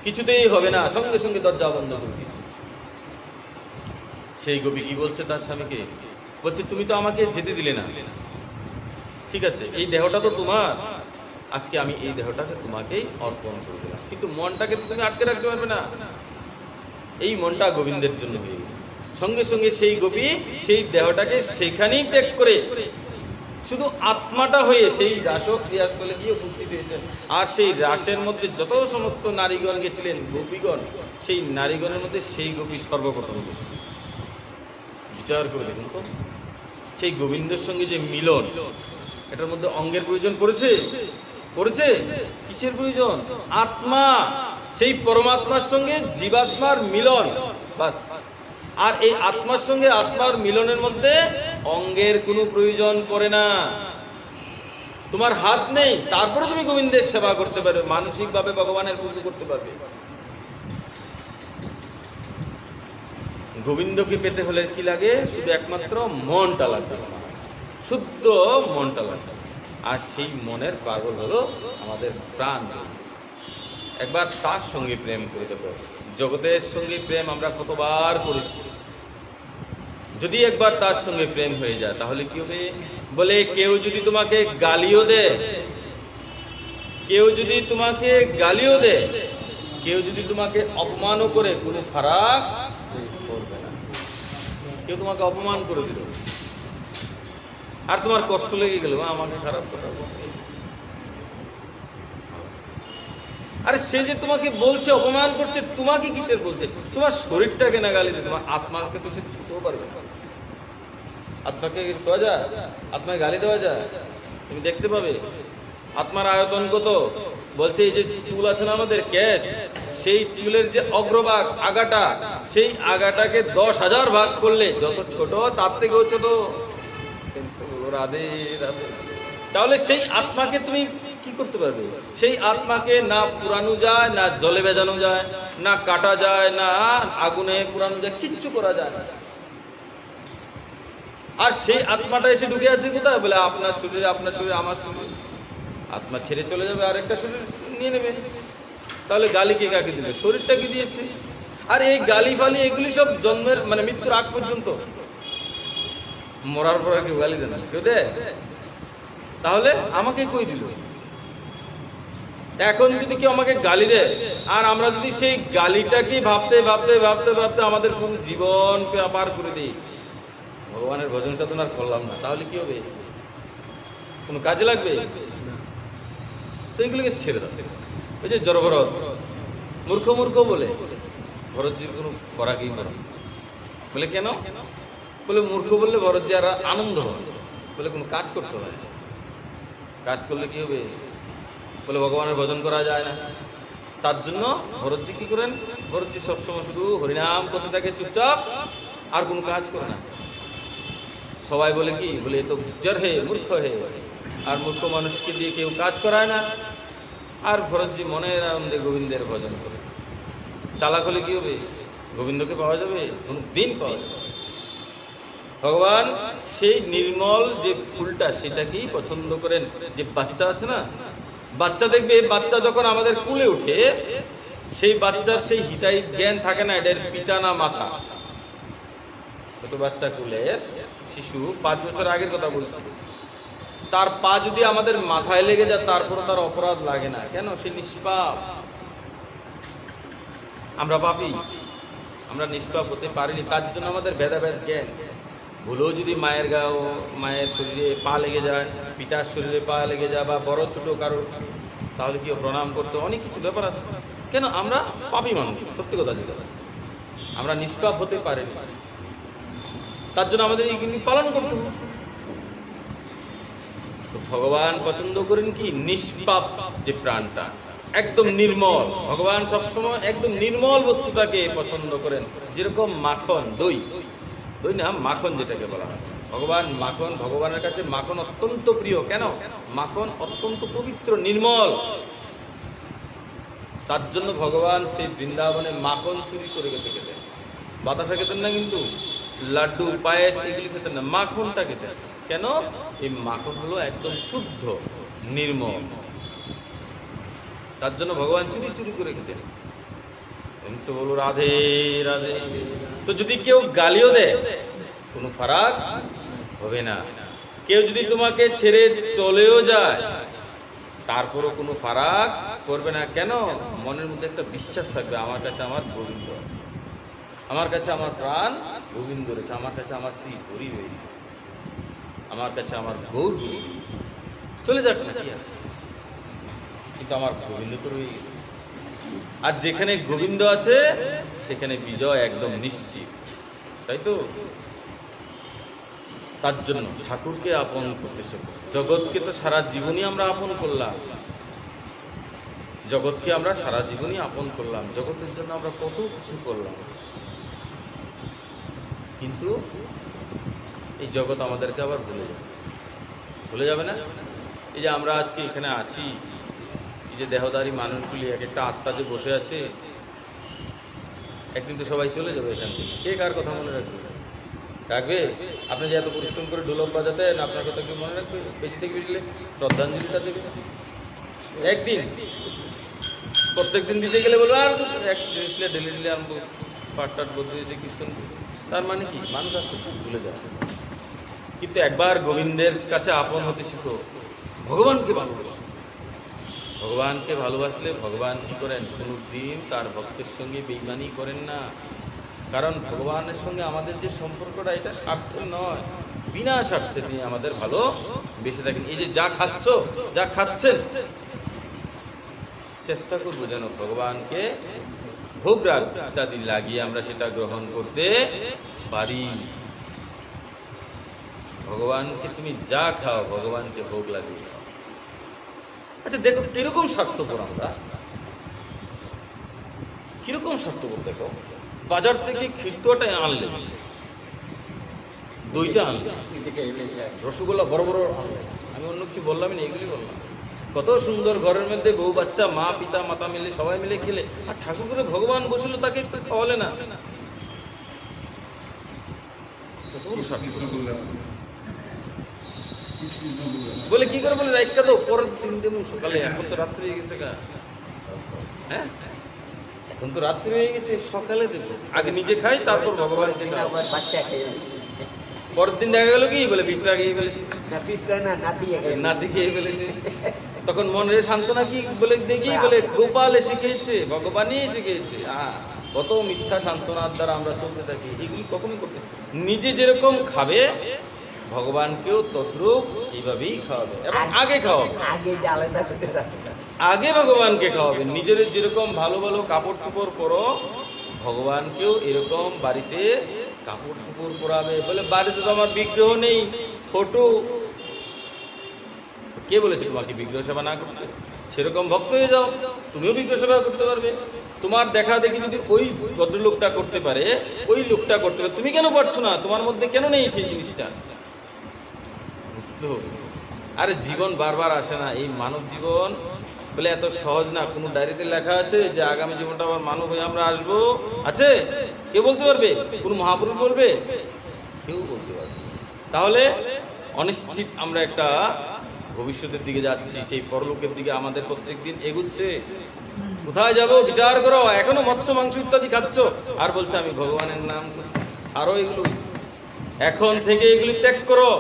কিছুতেই হবে না, সঙ্গে সঙ্গে দরজা বন্ধ করে দিচ্ছে। সেই গোপী কি বলছে তার স্বামীকে? বলছে, তুমি তো আমাকে যেতে দিলে না, ঠিক আছে, এই দেহটা তো তোমার, আজকে আমি এই দেহটাকে তোমাকেই অর্পণ করে দিলাম, কিন্তু মনটাকে তো তুমি আটকে রাখতে পারবে না। এই মনটা গোবিন্দের জন্য হয়ে গেল। সঙ্গে সঙ্গে সেই গোপী সেই দেহটাকে সেখানেই ত্যাগ করে শুধু আত্মাটা হয়ে সেই রাস ক্রিয়াস্থলে গিয়ে উপস্থিত হয়েছেন। আর সেই রাসের মধ্যে যত সমস্ত নারীগণ গেছিলেন, গোপীগণ, সেই নারীগণের মধ্যে সেই গোপী সর্বপ্রথম গেছে। বিচার করে দেখুন তো, সেই গোবিন্দের সঙ্গে যে মিলন, এটার মধ্যে অঙ্গের প্রয়োজন পড়েছে? কিসের প্রয়োজন? আত্মা, সেই পরমাত্মার সঙ্গে জীবাত্মার মিলন, বাস। আর এই আত্মার সঙ্গে আত্মার মিলনের মধ্যে অঙ্গের কোনো প্রয়োজন পড়ে না। তোমার হাত নেই, তারপরে তুমি গোবিন্দের সেবা করতে পারবে, মানসিকভাবে ভগবানের পুজো করতে পারবে। গোবিন্দকে পেতে হলে কি লাগে? শুধু একমাত্র মনটা লাগবে, শুদ্ধ মনটা লাগবে। আর সেই মনের পাগল হলো আমাদের প্রাণ। একবার তার সঙ্গে প্রেম করে দেবো। জগতের সঙ্গে প্রেম আমরা কতবার করেছি, যদি একবার তার সঙ্গে প্রেম হয়ে যায় তাহলে কি হবে? বলে কেউ যদি তোমাকে গালিও দেয়, কেউ যদি তোমাকে গালিও দেয়, কেউ যদি তোমাকে অপমানও করে, কোনো ফারাক করবে না। কেউ তোমাকে অপমান করে দিল আর তোমার কষ্ট লেগে গেল, আমাকে খারাপ কথা বলছে, আরে সে যে তোমাকে বলছে, অপমান করছে, তোমাকে কিসের বলছে? তোমার শরীরটাকে না গালি দেয়, তোমার আত্মাকে তো সে ছুতেও পারবে না। আত্মাকে ছোঁয়া যায়? আত্মাকে গালি দেওয়া যায়? তুমি দেখতে পাবে আত্মার আয়তন কত। বলছে এই যে চুল আছে না আমাদের, কেশ, সেই চুলের যে অগ্রভাগ, আগাটা, সেই আগাটাকে 10,000 ভাগ করলে যত ছোট, তার থেকেও ছোট। রাধে রাধে। তাহলে সেই আত্মাকে তুমি কি করতে পারবে? সেই আত্মাকে না পুরানো যায়, না জলে ভেজানো যায়, না কাটা যায়, না আগুনে পুরানো যায়, কিচ্ছু করা যায় না। আর সেই আত্মাটা এসে ঢুকে আছে কোথায়? বলে আপনার শরীরে, আপনার শরীরে, আমার শরীরে। আত্মা ছেড়ে চলে যাবে, আর একটা শরীর নিয়ে নেবে। তাহলে গালি কে কাকে দিবে? শরীরটাকে দিয়েছে। আর এই গালি ফালি এগুলি সব জন্মের মানে মৃত্যুর আগ পর্যন্ত, মরার পর কেউ গালি দেয় না, কেউ দেয়? তাহলে আমাকে কই দিল? এখন যদি কেউ আমাকে গালি দেয়, আর আমরা যদি সেই গালিটাকে ভাবতে ভাবতে ভাবতে ভাবতে আমাদের পুরো জীবনকে পার করে দিই, ভগবানের ভজন সাধনার করলাম না, তাহলে কি হবে? কোনো কাজে লাগবে? তো এগুলোকে ছেড়ে দাও। ওই যে জড় ভরত, মূর্খ মূর্খ বলে ভরতজির কোনো ফরাকই নেই। বলে কেন? বলে মূর্খ বললে ভরতজি আর আনন্দ হয়, বলে কোনো কাজ করতে হয়। কাজ করলে কি হবে? বলে ভগবানের ভজন করা যায় না। তার জন্য ভরতজি কি করেন? ভরতজি সবসময় শুধু হরিনাম করতে থাকে চুপচাপ, আর কোনো কাজ করে না। সবাই বলে কি বলে, এ তো জর হে, মূর্খ হে, আর মূর্খ মানুষকে দিয়ে কেউ কাজ করায় না। আর ভরতজি মনের আনন্দে গোবিন্দের ভজন করে। চালাক হলে কি হবে? গোবিন্দকে পাওয়া যাবে? কোনো দিন পাওয়া যাবে। ভগবান সেই নির্মল যে ফুলটা সেটাকেই পছন্দ করেন। যে বাচ্চা আছে না, বাচ্চা দেখবে, বাচ্চা যখন আমাদের কুলে ওঠে, সেই বাচ্চার সেই হিতাই জ্ঞান থাকে না এটার পিতা না মাতা। ছোট বাচ্চা কুলের শিশু, 5 বছর আগের কথা বলছি, তার পা যদি আমাদের মাথায় লেগে যায় তারপরে তার অপরাধ লাগে না। কেন? সে নিষ্পাপ। আমরা পাপী, আমরা নিষ্পাপ হতে পারিনি, তার জন্য আমাদের ভেদাভেদ জ্ঞান। ভুলেও যদি মায়ের শরীরে পা লেগে যায়, পিতার শরীরে পা লেগে যায়, বা বড় ছোট কারো, তাহলে কি প্রণাম করতে, অনেক কিছু ব্যাপার আছে। কেন? আমরা পাপী মানুষ, সত্যি কথা যেটা, আমরা নিষ্পাপ হতে পারিনি, তার জন্য আমাদের এইগুলি পালন করতে হবে। তো ভগবান পছন্দ করেন কি? নিষ্পাপ যে প্রাণটা, একদম নির্মল। ভগবান সবসময় একদম নির্মল বস্তুটাকে পছন্দ করেন। যেরকম মাখন, দই, দই না, মাখন যেটাকে বলা হয়, ভগবান মাখন। ভগবানের কাছে মাখন অত্যন্ত প্রিয়। কেন? মাখন অত্যন্ত পবিত্র, নির্মল। তার জন্য ভগবান সেই বৃন্দাবনে মাখন চুরি করে খেতেন। বাতাসা খেতেন না, কিন্তু লাড্ডু, পায়েস এগুলি খেতেন না, মাখনটা খেতেন। কেন? এই মাখন হলো একদম শুদ্ধ, নির্মল। তার জন্য ভগবান চুরি চুরি করে খেতেন। বলো রাধে রাধে। তো যদি কেউ গালিও দেয়, কোনো ফারাক হবে না। কেউ যদি তোমাকে ছেড়ে চলেও যায়, তারপরও কোনো ফারাক করবে না। কেন? মনের মধ্যে একটা বিশ্বাস থাকবে, আমার কাছে আমার গোবিন্দ আছে, আমার কাছে আমার প্রাণ গোবিন্দ রয়েছে, আমার কাছে আমার শ্রী হরি রয়েছে, আমার কাছে আমার গৌর হরি রয়েছে। চলে যাক না, কি আছে, কিন্তু আমার গোবিন্দ তো রয়ে গেছে। আর যেখানে গোবিন্দ আছে সেখানে বিজয় একদম নিশ্চিত, তাই তো? তার জন্য ঠাকুরকে আপন করতে শিখো। জগৎকে তো সারা জীবনই আমরা আপন করলাম, জগৎকে আমরা সারা জীবনই আপন করলাম, জগতের জন্য আমরা কত কিছু করলাম, কিন্তু এই জগৎ আমাদেরকে আবার ভুলে যাবে না। এই যে আমরা আজকে এখানে আছি, এই যে দেহধারী মানুষগুলি, এক একটা আত্মা যে বসে আছে, একদিন তো সবাই চলে যাবে এখান থেকে। কে কার কথা মনে রাখবে? রাখবে? আপনি যে এত পরিশ্রম করে ঢোলক বাজাতেন, আপনার কথা কেউ মনে রাখবে? বেশি থেকে বেশি শ্রদ্ধাঞ্জলিটা দেবে একদিন। প্রত্যেক দিন দিতে গেলে বলবো আর এক জিনিস ডেলি আনবো, পাট বদলেছে কীর্তন। তার মানে কি? মানুষ আসতে ভুলে যায়। কিন্তু একবার গোবিন্দের কাছে আপন হতে শিখো, ভগবানকে ভালোবাসো। ভগবানকে ভালোবাসলে ভগবান কী করেন? কোনো দিন তার ভক্তের সঙ্গে বেইমানি করেন না। কারণ ভগবানের সঙ্গে আমাদের যে সম্পর্কটা, এটা স্বার্থের নয়, বিনা স্বার্থে তিনি আমাদের ভালো বেঁচে থাকেন। এই যে যা খাচ্ছ, যা খাচ্ছেন, চেষ্টা করবো যেন ভগবানকে ভোগ রাগ ইত্যাদি লাগিয়ে আমরা সেটা গ্রহণ করতে পারি। ভগবানকে তুমি যা খাও, ভগবানকে ভোগ লাগিয়ে। আচ্ছা দেখো কিরকম স্বার্থপর আমরা, কিরকম স্বার্থপর। দেখো, বাজার থেকে ক্ষীরটা আনলে, দইটা আনলে, রসগোল্লা বড় বড় আনলে, আমি অন্য কিছু বললামই না, এগুলি বললাম। কত সুন্দর, ঘরের মধ্যে বউ বাচ্চা, মা পিতা মাতা মিলে সবাই মিলে খেলে, আর ঠাকুর করে ভগবান বসলো, তাকে একটু খাওয়ালে না। কত বড় স্বার্থপর। বলে কি করে? বলে রাইকা তো পরের দিন দেবো সকালে। এখন তো রাত্রি হয়ে গেছে, হ্যাঁ এখন তো রাত্রি হয়ে গেছে, সকালে দেবো। আগে নিজে খাই, তারপর ভগবানকে বাচ্চা খেয়ে যাচ্ছে। পরের দিন দেখা গেল কি? বলে পিঁপড়া খেয়ে ফেলেছে, নাতি খেয়ে ফেলেছে। তখন মনের সান্ত্বনা কি? বলে দেখি, বলে গোপাল এসে খেয়েছে, ভগবানই এসে খেয়েছে। কত মিথ্যা সান্ত্বনার দ্বারা আমরা চলতে থাকি। এগুলি কখনই করতে, নিজে যেরকম খাবে ভগবানকেও তদ্রূপ এইভাবেই খাওয়াবে, এবং আগে খাওয়াবে, আগে ভগবানকে খাওয়াবে। নিজের যেরকম ভালো ভালো কাপড় চোপড় পরো, ভগবানকেও এরকম বাড়িতে কাপড় চোপড় পরাবে। বলে বাড়িতে তো আমার বিগ্রহ নেই, ফটো। কে বলেছে তোমাকে বিগ্রহ সেবা না করতে? সেরকম ভক্ত হয়ে যাও, তুমিও বিগ্রহ সেবা করতে পারবে। তোমার দেখা দেখি যদি ওই ভদ্রলোকটা করতে পারে, ওই লোকটা করতে পারে, তুমি কেন পারছো না? তোমার মধ্যে কেন নেই সেই জিনিসটা? বুঝতে হবে। আরে জীবন বারবার আসে না, এই মানব জীবন বলে এত সহজ না। কোনো ডায়েরিতে লেখা আছে যে আগামী জীবনটা আবার মানব হয়ে আমরা আসবো? আছে? কে বলতে পারবে? কোনো মহাপুরুষ বলবে? কেউ বলতে পারবে। তাহলে অনিশ্চিত আমরা একটা ভবিষ্যতের দিকে যাচ্ছি, সেই পরলোকের দিকে আমাদের প্রত্যেকদিন এগুচ্ছে। কোথায় যাব বিচার করো। এখনো মৎস্য মাংস ইত্যাদি খাচ্ছ আর বলছো আমি ভগবানের নাম করছি। ছাড়ো এগুলো, এখন থেকে এগুলি ত্যাগ করো।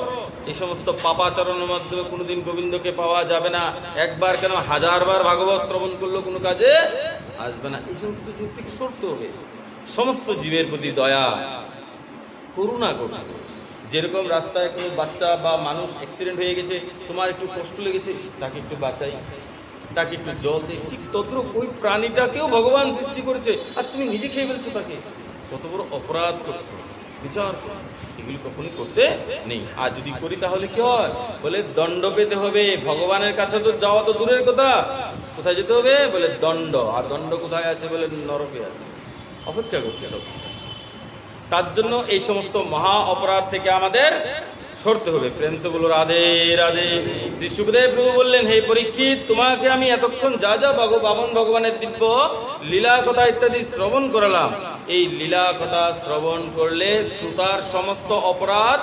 এই সমস্ত পাপাচরণের মাধ্যমে কোনোদিন গোবিন্দকে পাওয়া যাবে না। একবার কেন, হাজারবার ভাগবত শ্রবণ করলেও কোনো কাজে আসবে না। এই সমস্ত জিনিস থেকে সরতে হবে। সমস্ত জীবের প্রতি দয়া, করুণা করুন। যেরকম রাস্তায় কোনো বাচ্চা বা মানুষ অ্যাক্সিডেন্ট হয়ে গেছে, তোমার একটু কষ্ট লেগেছে, তাকে একটু বাঁচাই, তাকে একটু জল দিই, ঠিক তদ্রুপ ওই প্রাণীটাকেও ভগবান সৃষ্টি করেছে আর তুমি নিজে খেয়ে ফেলছো তাকে। কত বড় অপরাধ করছো, বিচার করো। এগুলি কখনই করতে নেই। আর যদি করি তাহলে কি হয়? বলে দণ্ড পেতে হবে। ভগবানের কাছে তো যাওয়া তো দূরের কথা, কোথায় যেতে হবে? বলে দণ্ড। আর দণ্ড কোথায় আছে? বলে নরকে আছে, অপেক্ষা করছে সব। তার জন্য এই সমস্ত মহা অপরাধ থেকে আমাদের সরতে হবে। প্রেম সে বলো রাধে রাধে। শ্রী সুখদেব প্রভু বললেন, হে পরীক্ষিত, তোমাকে আমি এতক্ষণ যা যা বামন ভগবানের দিব্য লীলা কথা ইত্যাদি শ্রবণ করালাম, এই লীলা কথা শ্রবণ করলে শ্রোতার সমস্ত অপরাধ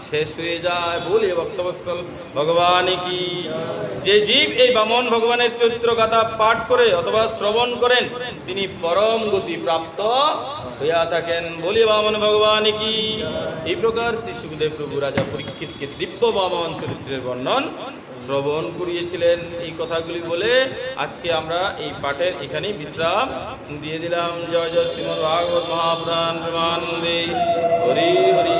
শেষ হয়ে যায়। বলি ভক্তবৎসল ভগবান কি। যে জীব এই বামন ভগবানের চরিত্র গাথা পাঠ করে অথবা শ্রবণ করেন, তিনি পরম গতি প্রাপ্ত হইয়া থাকেন। বলি বামন ভগবান কি। এই প্রকার শ্রী সুখদেব প্রভু রাজা পরীক্ষিতকে দিব্য বামন চরিত্রের বর্ণন শ্রবণ করিয়েছিলেন। এই কথাগুলি বলে আজকে আমরা এই পাঠের এখানেই বিশ্রাম দিয়ে দিলাম। জয় জয় শ্রীমদ্ ভাগবত মহাপুরাণ প্রেমানন্দে। হরি হরি।